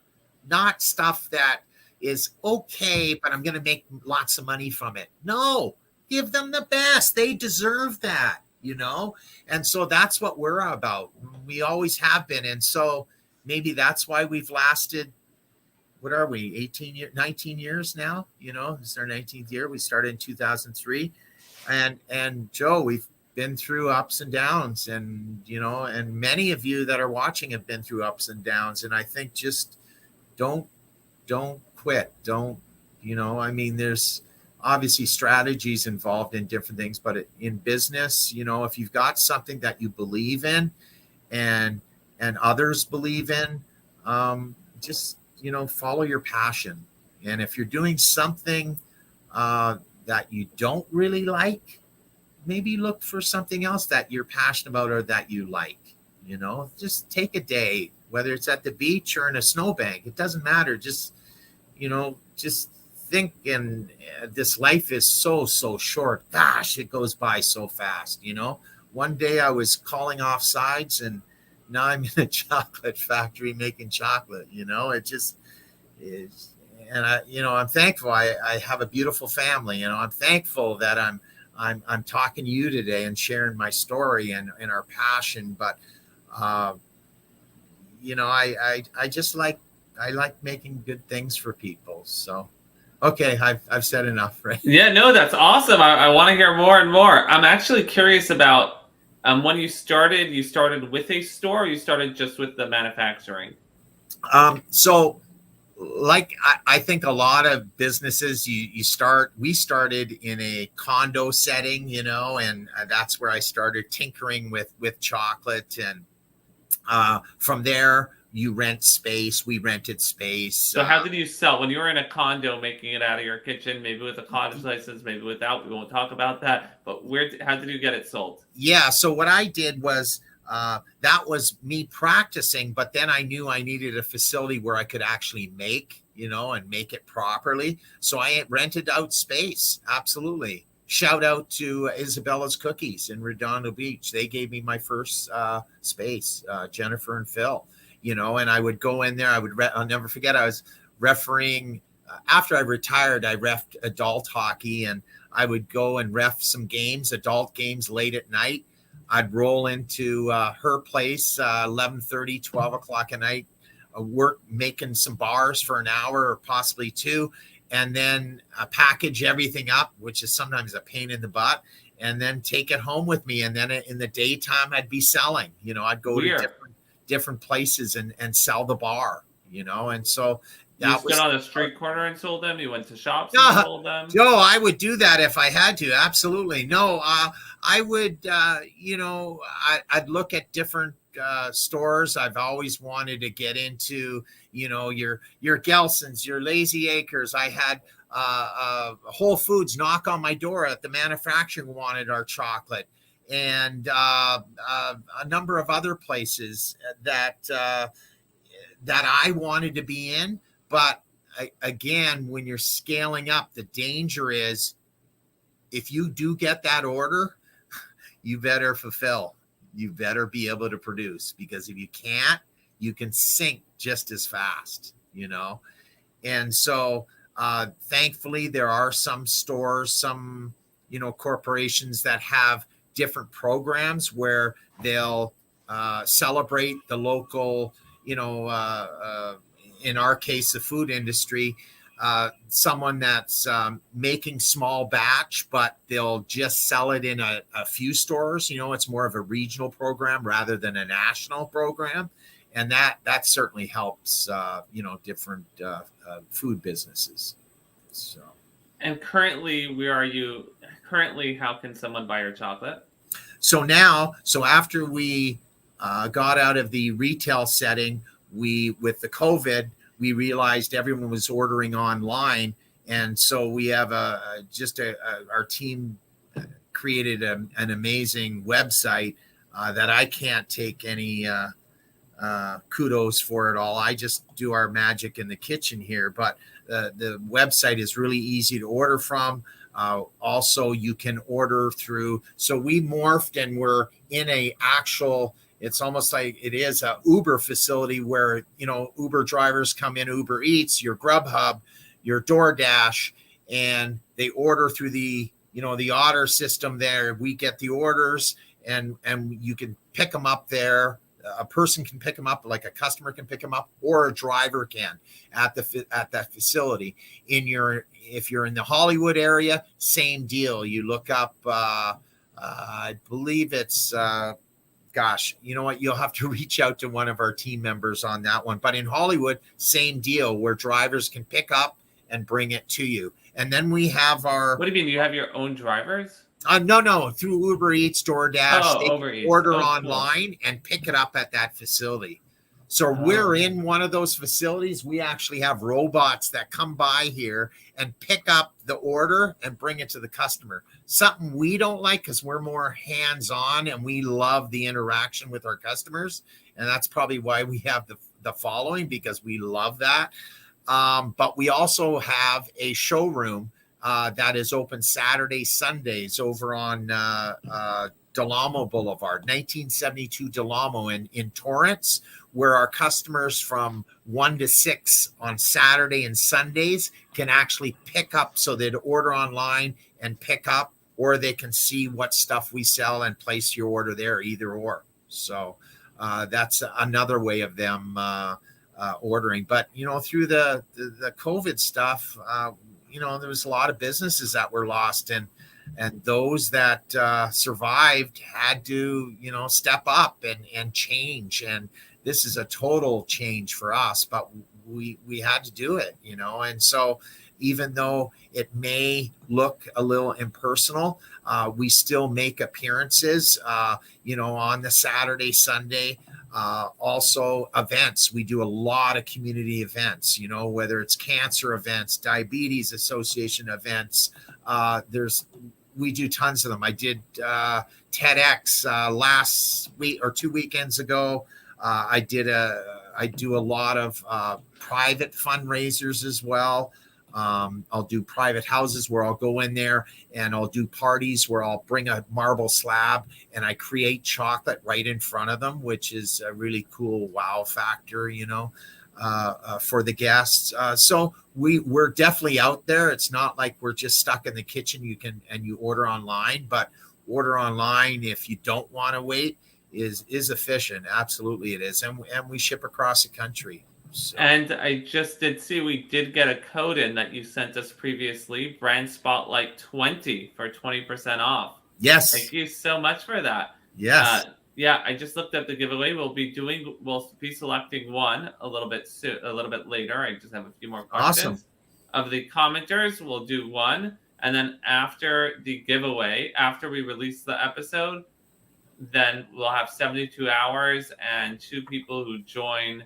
S2: Not stuff that is okay, but I'm going to make lots of money from it. No, give them the best. They deserve that, you know? And so that's what we're about. We always have been. And so maybe that's why we've lasted, what are we, 18 years, 19 years now? You know, it's our 19th year. We started in 2003. And Joe, we've been through ups and downs, and, you know, and many of you that are watching have been through ups and downs. And I think just don't quit. Don't, you know, I mean, there's obviously strategies involved in different things, but in business, you know, if you've got something that you believe in and others believe in, just, you know, follow your passion. And if you're doing something that you don't really like, maybe look for something else that you're passionate about or that you like. You know, just take a day, whether it's at the beach or in a snowbank, it doesn't matter. Just, you know, just think, and this life is so short. Gosh, it goes by so fast. You know, one day I was calling off sides, and now I'm in a chocolate factory making chocolate. You know, it just is. And I'm thankful. I have a beautiful family. You know, I'm thankful that I'm talking to you today and sharing my story and our passion. But you know, I just like making good things for people. So, okay, I've said enough, right?
S1: Yeah, no, that's awesome. I want to hear more and more. I'm actually curious about when you started with a store, or you started just with the manufacturing?
S2: So, like I think a lot of businesses, we started in a condo setting, you know, and that's where I started tinkering with chocolate. And from there, you rent space. We rented space.
S1: So how did you sell when you were in a condo making it out of your kitchen, maybe with a cottage license, maybe without? We won't talk about that. But how did you get it sold?
S2: Yeah. So what I did was that was me practicing, but then I knew I needed a facility where I could actually make, and make it properly. So I rented out space. Absolutely. Shout out to Isabella's Cookies in Redondo Beach. They gave me my first space, Jennifer and Phil, and I would go in there. I'll never forget, I was refereeing. After I retired, I reffed adult hockey, and I would go and ref some games, adult games late at night. I'd roll into her place 11:30, 12 o'clock at night, work making some bars for an hour or possibly two, and then package everything up, which is sometimes a pain in the butt, and then take it home with me. And then in the daytime, I'd be selling. I'd go to different places and sell the bar. And so
S1: you stood on a street corner and sold them. You went to shops and sold them.
S2: No, I would do that if I had to. Absolutely. No, I would. I'd look at different stores. I've always wanted to get into, your Gelson's, your Lazy Acres. I had Whole Foods knock on my door at the manufacturing wanted our chocolate, and a number of other places that I wanted to be in. But again, when you're scaling up, the danger is if you do get that order, you better fulfill. You better be able to produce, because if you can't, you can sink just as fast, And so thankfully, there are some stores, some, corporations that have different programs where they'll celebrate the local, in our case, the food industry, someone that's making small batch, but they'll just sell it in a few stores. It's more of a regional program rather than a national program. And that certainly helps, different food businesses. So.
S1: And currently, where are you? Currently, how can someone buy your chocolate?
S2: So after we got out of the retail setting, with the COVID, we realized everyone was ordering online. And so we have our team created an amazing website that I can't take any kudos for at all. I just do our magic in the kitchen here, but the website is really easy to order from. Also, you can order through. So we morphed and we're in it's almost like it is a Uber facility where, Uber drivers come in, Uber Eats, your Grubhub, your DoorDash, and they order through the Otter system there. We get the orders and you can pick them up there. A person can pick them up, like a customer can pick them up, or a driver can at that facility. If you're in the Hollywood area, same deal. You look up, I believe it's, gosh, you know what? You'll have to reach out to one of our team members on that one. But in Hollywood, same deal, where drivers can pick up and bring it to you. And then we have our.
S1: What do you mean? You have your own drivers?
S2: No, through Uber Eats, DoorDash. They
S1: Uber Eats.
S2: order online and pick it up at that facility. So we're in one of those facilities. We actually have robots that come by here and pick up the order and bring it to the customer. Something we don't like, because we're more hands-on and we love the interaction with our customers. And that's probably why we have the following, because we love that. But we also have a showroom that is open Saturday, Sundays over on Del Amo Boulevard, 1972 Del Amo in Torrance, where our customers from 1 to 6 on Saturday and Sundays can actually pick up. So they'd order online and pick up, or they can see what stuff we sell and place your order there, either or. So that's another way of them ordering. But, through the COVID stuff, there was a lot of businesses that were lost, and those that survived had to, step up and change. And this is a total change for us, but we had to do it, And so even though it may look a little impersonal, we still make appearances, on the Saturday, Sunday. Also events. We do a lot of community events, whether it's cancer events, diabetes association events. We do tons of them. I did TEDx last week or 2 weekends ago. I do a lot of private fundraisers as well. I'll do private houses where I'll go in there and I'll do parties where I'll bring a marble slab and I create chocolate right in front of them, which is a really cool wow factor, for the guests. So we're definitely out there. It's not like we're just stuck in the kitchen. You order online, but order online if you don't want to wait is efficient. Absolutely it is. And we ship across the country. So.
S1: And I just did see we did get a code in that you sent us previously, Brand Spotlight 20 for 20% off.
S2: Yes.
S1: Thank you so much for that.
S2: Yes.
S1: Yeah, I just looked at the giveaway. We'll be selecting one a little bit later. I just have a few more questions. Awesome. Of the commenters, we'll do one. And then after the giveaway, after we release the episode, then we'll have 72 hours and 2 people who join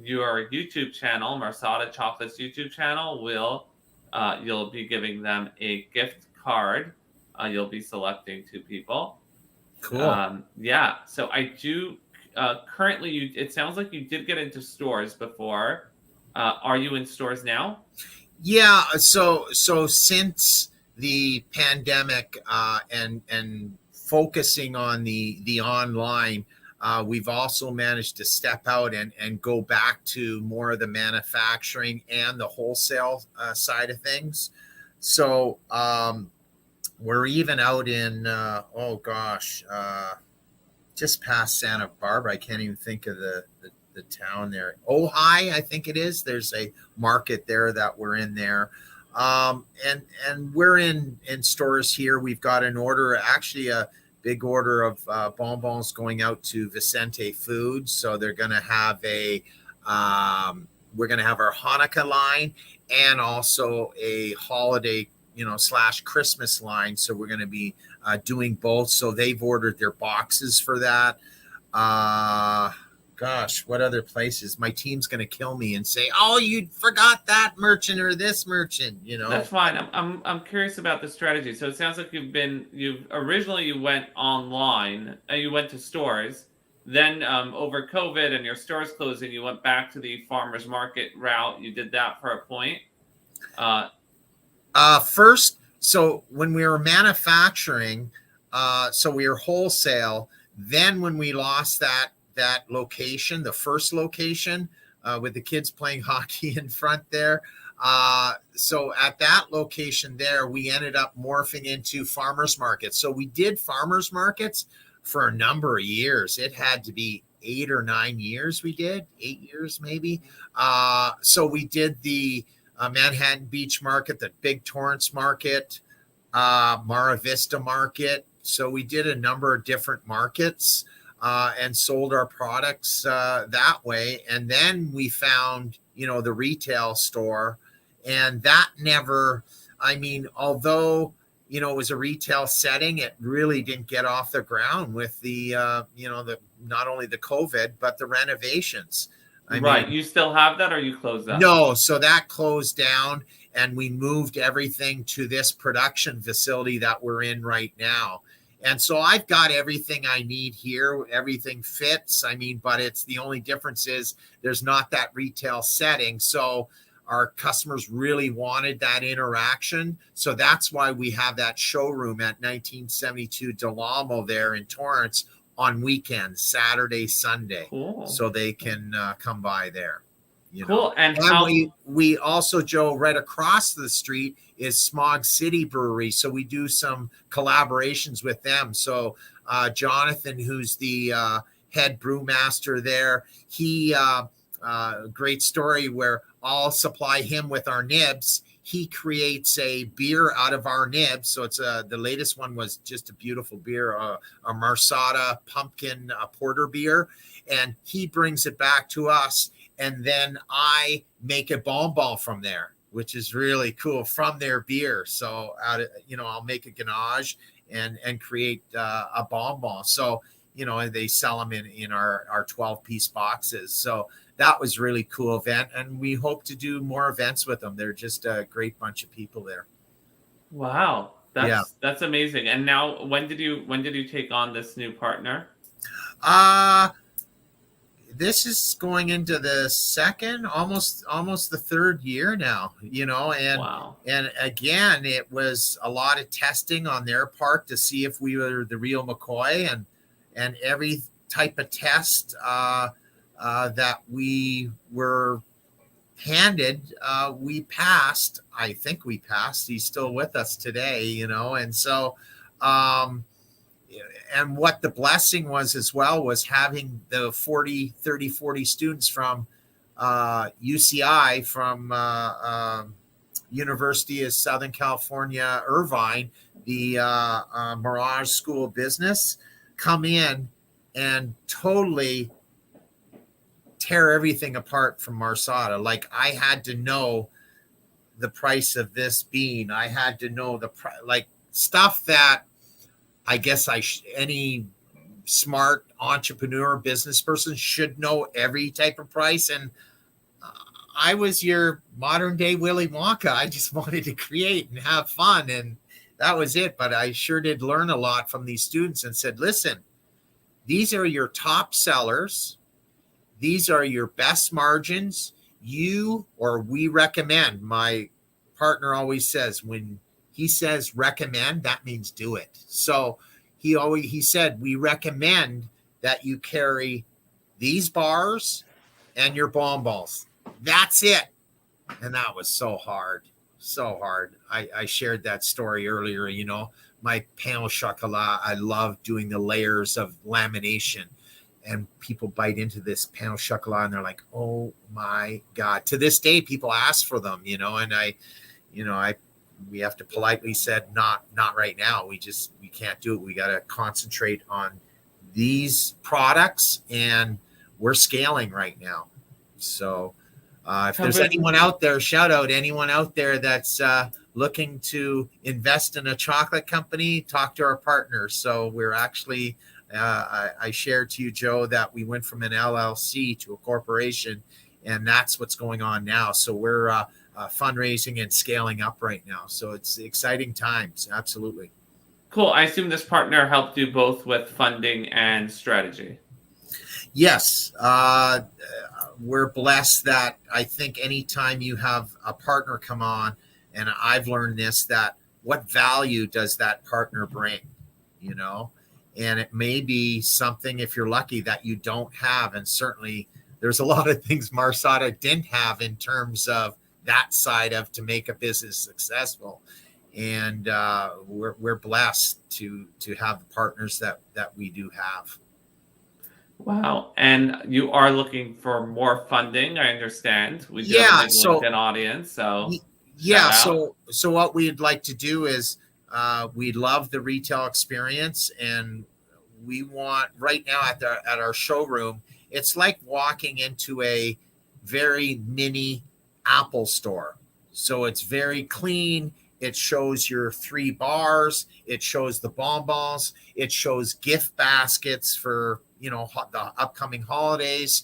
S1: your YouTube channel, Marsatta Chocolate's YouTube channel, you'll be giving them a gift card. You'll be selecting 2 people.
S2: Cool.
S1: Yeah. So I do currently. It sounds like you did get into stores before. Are you in stores now?
S2: Yeah. So since the pandemic and focusing on the online. We've also managed to step out and go back to more of the manufacturing and the wholesale side of things. So we're even out in, just past Santa Barbara. I can't even think of the town there. Ojai, I think it is. There's a market there that we're in there. And we're in stores here. We've got an order, actually a big order of bonbons going out to Vicente Foods. So they're going to have we're going to have our Hanukkah line and also a holiday, / Christmas line. So we're going to be doing both. So they've ordered their boxes for that. What other places? My team's going to kill me and say, "Oh, you forgot that merchant or this merchant."
S1: That's fine. I'm curious about the strategy. So it sounds like you originally went online and you went to stores. Then over COVID and your stores closing, you went back to the farmers market route. You did that for a point.
S2: First, so when we were manufacturing, so we were wholesale. Then when we lost that location, the first location, with the kids playing hockey in front there. So at that location there, we ended up morphing into farmers markets. So we did farmers markets for a number of years. It had to be 8 or 9 years. We did 8 years, maybe. So we did the Manhattan Beach Market, the Big Torrance Market, Mara Vista Market. So we did a number of different markets. And sold our products that way. And then we found, the retail store. And that never, although, it was a retail setting, it really didn't get off the ground with the, not only the COVID, but the renovations.
S1: You still have that or you closed that?
S2: No, so that closed down and we moved everything to this production facility that we're in right now. And so I've got everything I need here. Everything fits. But it's the only difference is there's not that retail setting. So our customers really wanted that interaction. So that's why we have that showroom at 1972 Del Amo there in Torrance on weekends, Saturday, Sunday.
S1: Cool.
S2: So they can come by there.
S1: Cool. And
S2: we also, Joe, right across the street is Smog City Brewery. So we do some collaborations with them. So Jonathan, who's the head brewmaster there, he great story where I'll supply him with our nibs. He creates a beer out of our nibs. So it's the latest one was just a beautiful beer, a Marsatta pumpkin porter beer. And he brings it back to us. And then I make a bonbon from there, which is really cool, from their beer. So I'll make a ganache and create a bonbon. So they sell them in our 12-piece boxes. So that was really cool event, and we hope to do more events with them. They're just a great bunch of people there.
S1: Wow.
S2: Yeah.
S1: That's amazing. And now when did you take on this new partner?
S2: This is going into the second, almost the third year now, and
S1: Wow.
S2: and again, it was a lot of testing on their part to see if we were the real McCoy, and every type of test that we were handed, we passed. I think we passed. He's still with us today, and so and what the blessing was as well was having the 40 students from UCI, from University of Southern California, Irvine, the Mirage School of Business, come in and totally tear everything apart from Marsatta. Like, I had to know the price of this bean. I had to know like stuff that I guess any smart entrepreneur, business person should know every type of price. And I was your modern day Willy Wonka. I just wanted to create and have fun, and that was it. But I sure did learn a lot from these students and said, listen, these are your top sellers. These are your best margins. We recommend. My partner always says, when he says recommend, that means do it. So he said, we recommend that you carry these bars and your bonbons. That's it. And that was so hard. So hard. I shared that story earlier, my pain au chocolat. I love doing the layers of lamination, and people bite into this pain au chocolat and they're like, oh my God. To this day, people ask for them, and we have to politely said, not right now. We can't do it. We got to concentrate on these products, and we're scaling right now. So if there's anyone out there, shout out anyone out there that's looking to invest in a chocolate company, talk to our partners. So we're actually, I shared to you, Joe, that we went from an LLC to a corporation, and that's what's going on now. So we're fundraising and scaling up right now. So it's exciting times. Absolutely.
S1: Cool. I assume this partner helped you both with funding and strategy.
S2: Yes. We're blessed that I think anytime you have a partner come on, and I've learned this, that what value does that partner bring, and it may be something, if you're lucky, that you don't have. And certainly there's a lot of things Marsatta didn't have in terms of that side of to make a business successful. And we're blessed to have the partners that we do have.
S1: Wow. And you are looking for more funding, I understand. We do have a big LinkedIn audience. So
S2: so what we'd like to do is we love the retail experience, and we want right now at our showroom, it's like walking into a very mini Apple store. So it's very clean. It shows your 3 bars. It shows the bonbons. It shows gift baskets for, the upcoming holidays.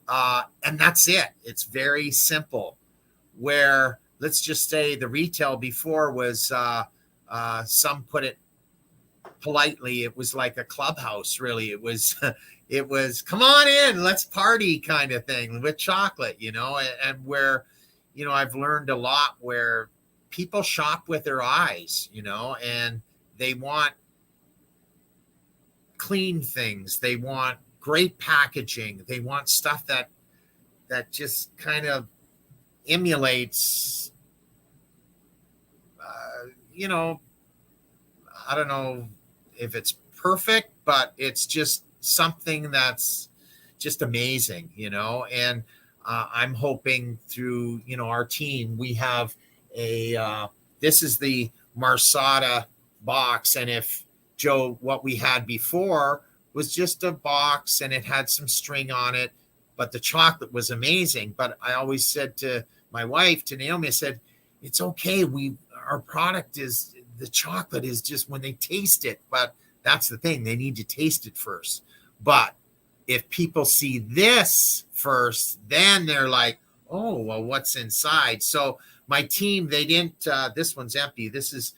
S2: And that's it. It's very simple. Where, let's just say, the retail before was, some put it politely, it was like a clubhouse, really. It was come on in, let's party kind of thing with chocolate, and where, I've learned a lot where people shop with their eyes, and they want clean things. They want great packaging. They want stuff that just kind of emulates, I don't know if it's perfect, but it's just something that's just amazing, and I'm hoping through, our team, we have this is the Marsatta box. And if Joe, what we had before was just a box and it had some string on it, but the chocolate was amazing. But I always said to my wife, to Naomi, I said, it's okay. Our product is, the chocolate is just when they taste it, but that's the thing. They need to taste it first. But if people see this first, then they're like, oh, well, what's inside? So my team, they didn't, this one's empty. This is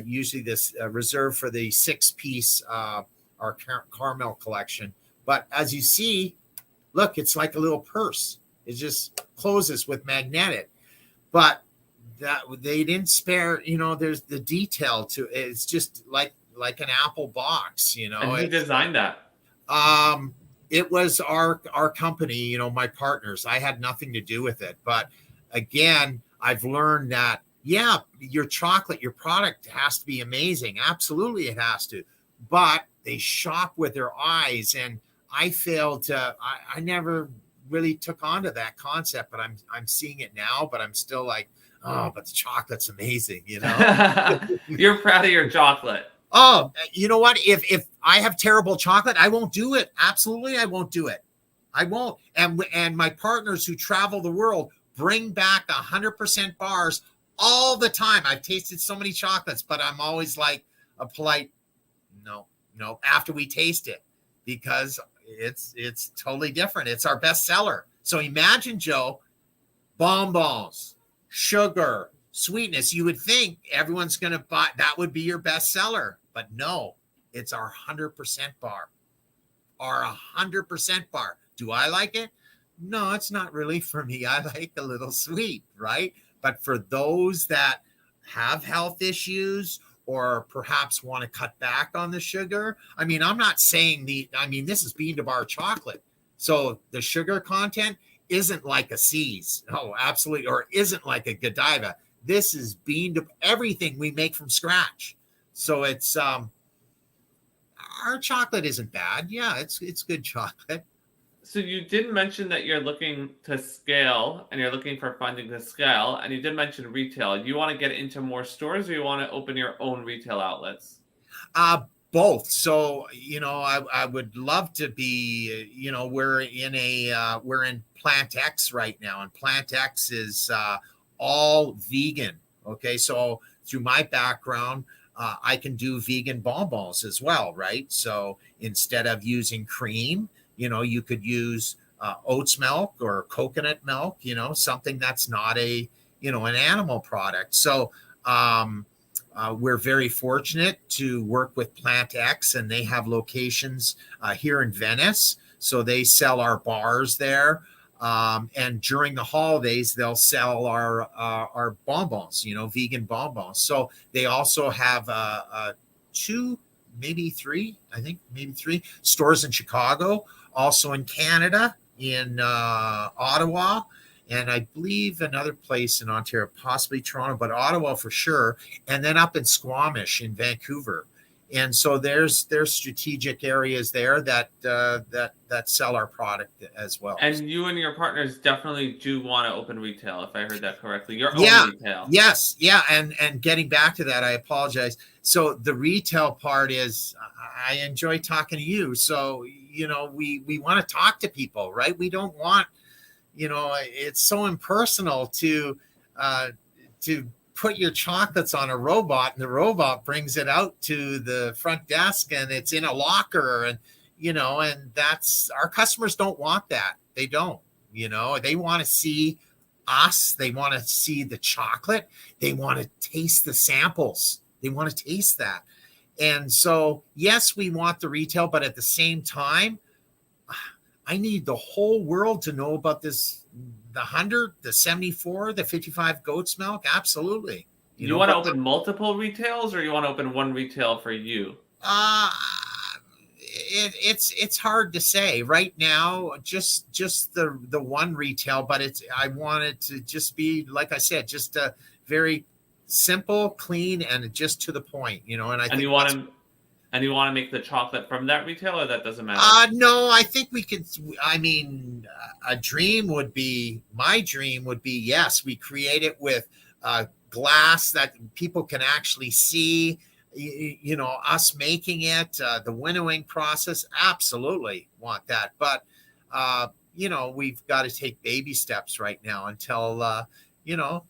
S2: usually this reserved for the 6-piece, our caramel collection. But as you see, look, it's like a little purse. It just closes with magnetic. But that they didn't spare, there's the detail to it. It's just like an Apple box,
S1: And who designed that?
S2: It was our company, my partners. I had nothing to do with it. But again, I've learned that, yeah, your chocolate, your product has to be amazing. Absolutely, it has to. But they shop with their eyes. And I failed to, I never really took on to that concept, but I'm seeing it now, but I'm still like, oh, but the chocolate's amazing,
S1: You're proud of your chocolate.
S2: Oh, you know what? If I have terrible chocolate, I won't do it. Absolutely, I won't do it. I won't. And my partners who travel the world bring back 100% bars all the time. I've tasted so many chocolates, but I'm always like a polite no after we taste it, because it's totally different. It's our best seller. So imagine, Joe, bonbons, sugar, sweetness. You would think everyone's going to buy, that would be your best seller. But no, it's our 100% bar. Our 100% bar. Do I like it? No, it's not really for me. I like a little sweet, right? But for those that have health issues or perhaps want to cut back on the sugar, I mean, I'm not saying this is bean to bar chocolate. So the sugar content isn't like a C's. Oh, absolutely. Or isn't like a Godiva. This is bean to everything we make from scratch. So it's our chocolate isn't bad. Yeah, it's good chocolate.
S1: So you did mention that you're looking to scale and you're looking for funding to scale, and you did mention retail. You want to get into more stores, or you want to open your own retail outlets?
S2: Both. So, I would love to be, we're in Plant X right now, and Plant X is all vegan. Okay. So through my background, I can do vegan bonbons as well, right? So instead of using cream, you could use oats milk or coconut milk, something that's not an animal product. So we're very fortunate to work with Plant X, and they have locations here in Venice. So they sell our bars there. And during the holidays, they'll sell our bonbons, vegan bonbons. So they also have 2, maybe 3 stores in Chicago, also in Canada, in Ottawa, and I believe another place in Ontario, possibly Toronto, but Ottawa for sure, and then up in Squamish in Vancouver. And so there's strategic areas there that sell our product as well.
S1: And you and your partners definitely do want to open retail, if I heard that correctly. Your own retail.
S2: Yes. Yeah. And getting back to that, I apologize. So the retail part is, I enjoy talking to you. So, we want to talk to people, right? We don't want, it's so impersonal to put your chocolates on a robot, and the robot brings it out to the front desk and it's in a locker, and and that's, our customers don't want that. They don't. They want to see us. They want to see the chocolate. They want to taste the samples. They want to taste that. And so, yes, we want the retail, but at the same time, I need the whole world to know about this, the 100, the 74, the 55 goat's milk. Absolutely.
S1: You want to open multiple retails, or you want to open one retail for you?
S2: It's hard to say right now, just the one retail, but I want it to just be, like I said, just a very simple, clean, and just to the point, and I think
S1: you want to make the chocolate from that retail, or that doesn't matter?
S2: No, I think we could. I mean, my dream would be, yes, we create it with glass that people can actually see, us making it, the winnowing process. Absolutely want that. But, we've got to take baby steps right now until, we'll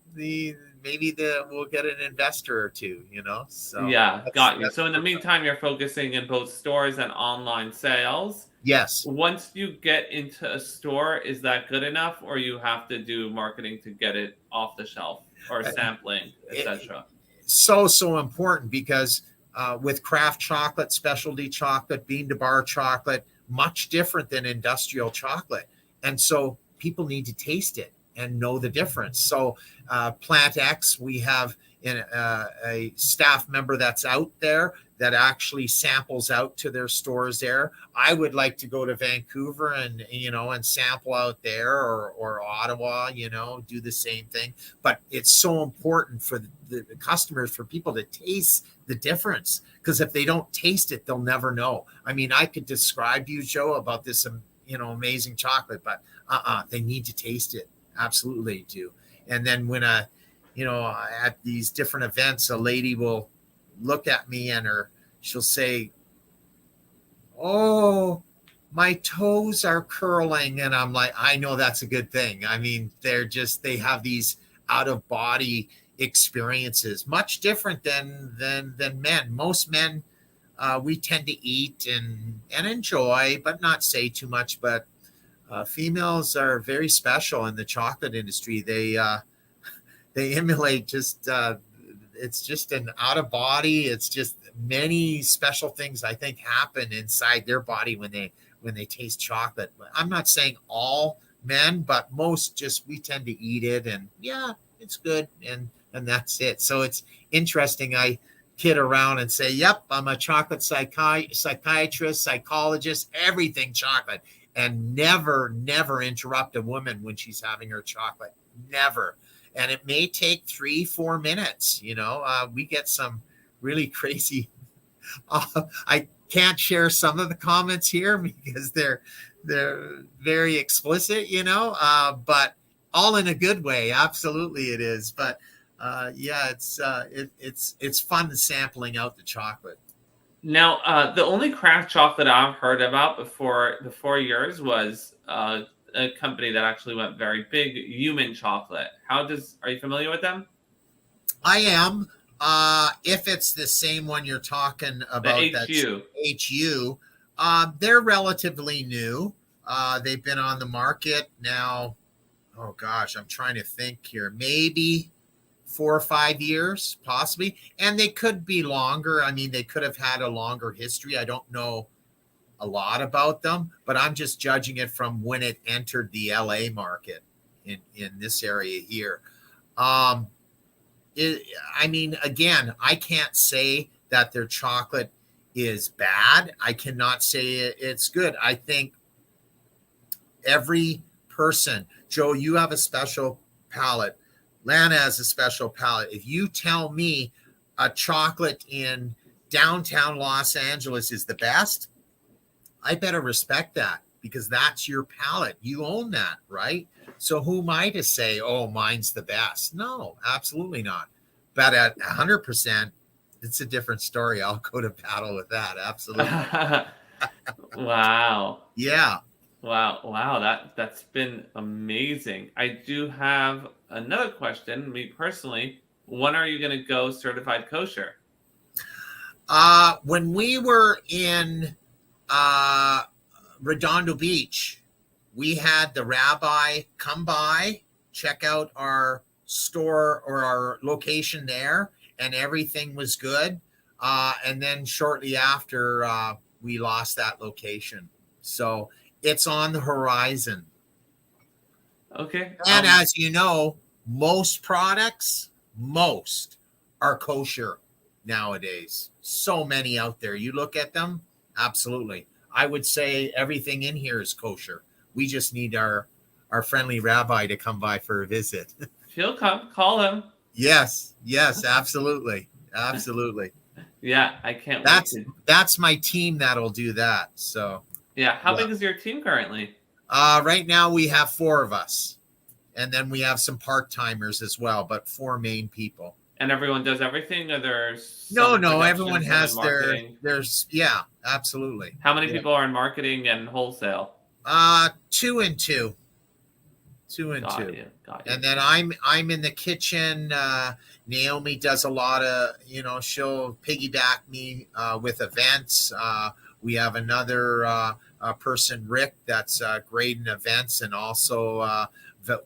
S2: get an investor or two, So
S1: yeah, got you. So in the meantime, you're focusing in both stores and online sales.
S2: Yes.
S1: Once you get into a store, is that good enough, or you have to do marketing to get it off the shelf or
S2: Uh,
S1: sampling,
S2: it-
S1: etc.?
S2: so important because with craft chocolate, specialty chocolate, bean to bar chocolate, much different than industrial chocolate, and so people need to taste it and know the difference. So Plant X, we have a staff member that's out there that actually samples out to their stores there. I would like to go to Vancouver and and sample out there, or Ottawa, do the same thing. But it's so important for the customers, for people to taste the difference, because if they don't taste it, they'll never know. I mean, I could describe you, Joe, about this amazing chocolate, but they need to taste it. Absolutely do. And then when at these different events, a lady will look at me and she'll say, "Oh, my toes are curling," and I'm like, I know that's a good thing. I mean, they have these out of body experiences, much different than men. Most men, we tend to eat and enjoy, but not say too much. But females are very special in the chocolate industry. They emulate just it's just an out of body. It's just many special things I think happen inside their body when they taste chocolate. I'm not saying all men, but most, just we tend to eat it and yeah, it's good, and that's it. So it's interesting. I kid around and say, "Yep, I'm a chocolate psychiatrist, psychologist, everything chocolate," and never interrupt a woman when she's having her chocolate. Never. And it may take 3-4 minutes. We get some really crazy. I can't share some of the comments here because they're very explicit, but all in a good way. Absolutely, it is. But yeah, it's fun sampling out the chocolate.
S1: Now, the only craft chocolate I've heard about before yours was a company that actually went very big, Human Chocolate. Are you familiar with them?
S2: I am. If it's the same one you're talking
S1: The
S2: about, that's
S1: HU.
S2: HU. They're relatively new. They've been on the market now. Oh gosh, I'm trying to think here. Maybe 4 or 5 years, possibly, and they could be longer. I mean, they could have had a longer history. I don't know a lot about them, but I'm just judging it from when it entered the LA market in this area here. Um, I mean, again, I can't say that their chocolate is bad. I cannot say it's good. I think every person, Joe, you have a special palate. Lana has a special palate. If you tell me a chocolate in downtown Los Angeles is the best, I better respect that, because that's your palate. You own that, right? So who am I to say, oh, mine's the best? No, absolutely not. But at 100%, it's a different story. I'll go to battle with that. Absolutely.
S1: Wow.
S2: Yeah.
S1: Wow. That's been amazing. I do have another question. Me personally, when are you going to go certified kosher?
S2: When we were in Redondo Beach, we had the rabbi come by, check out our store or our location there, and everything was good. And then shortly after, we lost that location. So it's on the horizon.
S1: Okay.
S2: And as you know, most are kosher nowadays. So many out there. You look at them, absolutely. I would say everything in here is kosher. We just need our friendly rabbi to come by for a visit.
S1: He'll come. Call him.
S2: Yes, absolutely. Absolutely.
S1: Yeah, I can't wait to.
S2: That's my team that'll do that. So
S1: Yeah, how big is your team currently?
S2: right now we have 4 of us. And then we have some part-timers as well, but 4 main people.
S1: And everyone does everything, or there's
S2: no, everyone has there's yeah, absolutely.
S1: How many people are in marketing and wholesale?
S2: 2 and 2. 2 and 2. Got you. And then I'm in the kitchen. Naomi does a lot of, she'll piggyback me with events. We have another person, Rick, that's great in events and also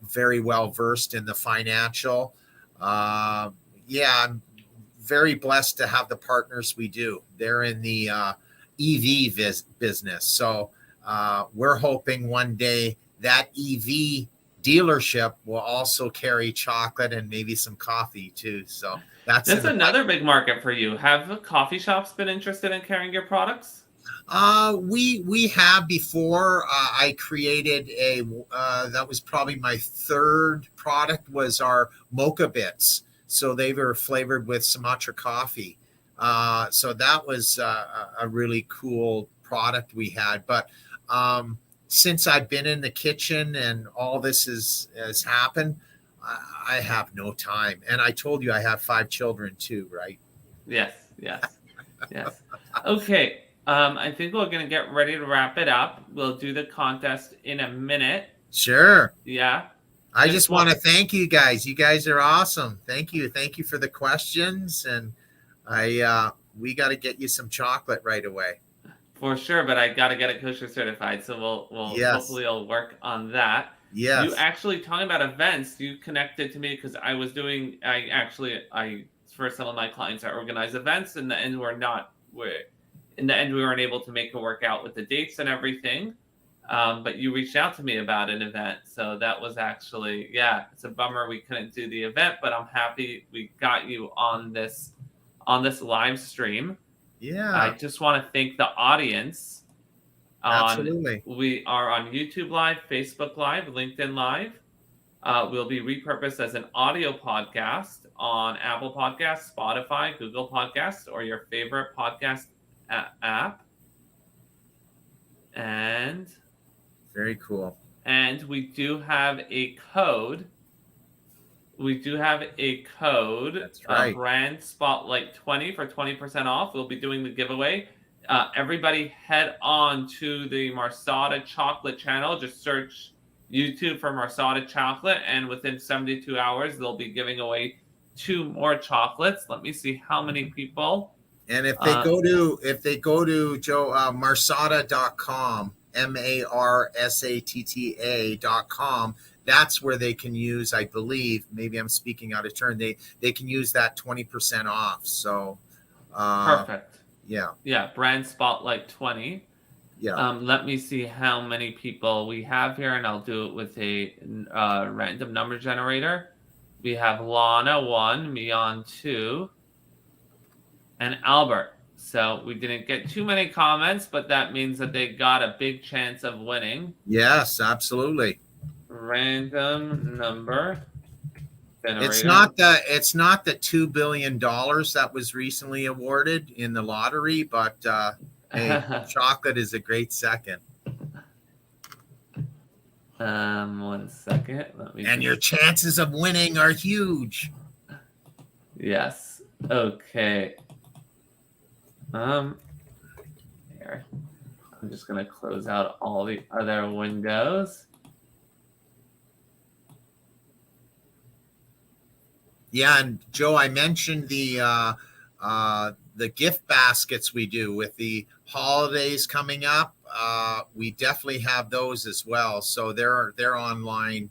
S2: very well versed in the financial. I'm very blessed to have the partners we do. They're in the EV business. So we're hoping one day that EV dealership will also carry chocolate and maybe some coffee too. So that's
S1: another big market for you. Have coffee shops been interested in carrying your products?
S2: We have before. I created that was probably my third product, was our mocha bits. So they were flavored with Sumatra coffee. So that was a really cool product we had. But since I've been in the kitchen and all this has happened, I have no time. And I told you I have 5 children too, right?
S1: Yes. Okay. I think we're going to get ready to wrap it up. We'll do the contest in a minute.
S2: Sure.
S1: Yeah.
S2: I just want to thank you guys. You guys are awesome. Thank you. Thank you for the questions. And we got to get you some chocolate right away.
S1: For sure, but I got to get it kosher certified. So we'll hopefully I'll work on that.
S2: Yes.
S1: You actually, talking about events, you connected to me because I for some of my clients, I organize events. In the end, we weren't able to make it work out with the dates and everything. But you reached out to me about an event. So that was actually, it's a bummer we couldn't do the event, but I'm happy we got you on this live stream.
S2: Yeah.
S1: I just want to thank the audience.
S2: Absolutely.
S1: We are on YouTube Live, Facebook Live, LinkedIn Live. We'll be repurposed as an audio podcast on Apple Podcasts, Spotify, Google Podcasts, or your favorite podcast app. And
S2: very cool.
S1: And we do have a code. That's right. Brand Spotlight 20 for 20% off. We'll be doing the giveaway. Everybody head on to the Marsatta Chocolate channel. Just search YouTube for Marsatta Chocolate, and within 72 hours, they'll be giving away 2 more chocolates. Let me see how many people.
S2: And if they go to Joe Marsatta.com, MARSATTA.com, that's where they can use, I believe, maybe I'm speaking out of turn, they can use that 20% off. So
S1: perfect.
S2: Yeah.
S1: Brand Spotlight 20.
S2: Yeah.
S1: Let me see how many people we have here, and I'll do it with a random number generator. We have Lana 1, Mion 2, and Albert. So we didn't get too many comments, but that means that they got a big chance of winning.
S2: Yes, absolutely.
S1: Random number generator.
S2: It's not the $2 billion that was recently awarded in the lottery, but hey, chocolate is a great second.
S1: 1 second.
S2: And your chances of winning are huge.
S1: Yes. Okay. Here. I'm just going to close out all the other windows.
S2: Yeah, and Joe, I mentioned the gift baskets we do with the holidays coming up. We definitely have those as well. So they're online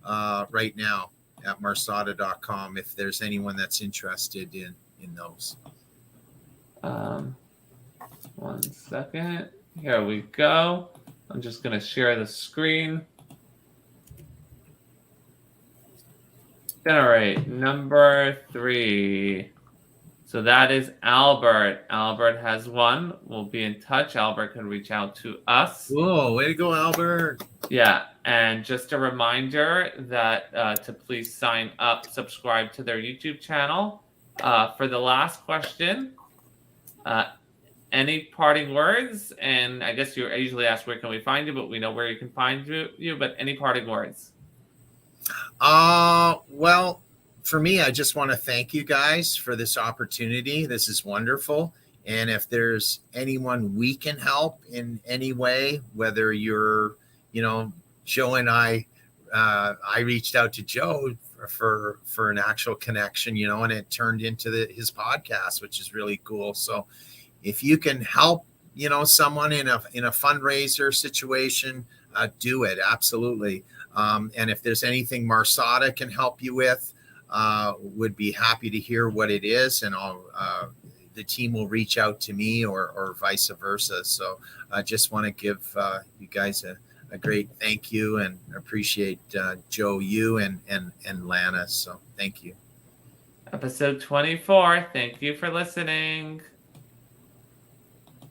S2: right now at marsatta.com if there's anyone that's interested in those.
S1: 1 second. Here we go. I'm just going to share the screen. Generate number 3. So that is Albert. Albert has won. We'll be in touch. Albert can reach out to us.
S2: Whoa, way to go, Albert.
S1: Yeah, and just a reminder that to please sign up, subscribe to their YouTube channel. For the last question, any parting words? And I guess you usually ask where can we find you, but we know where you can find you. But any parting words?
S2: Well, for me, I just want to thank you guys for this opportunity. This is wonderful. And if there's anyone we can help in any way, whether you're, Joe and I reached out to Joe for an actual connection, and it turned into his podcast, which is really cool. So if you can help someone in a fundraiser situation, do it. Absolutely. And if there's anything Marsatta can help you with, would be happy to hear what it is, and the team will reach out to me or vice versa. So I just want to give you guys a great thank you, and appreciate Joe, you and Lana. So thank you.
S1: Episode 24. Thank you for listening.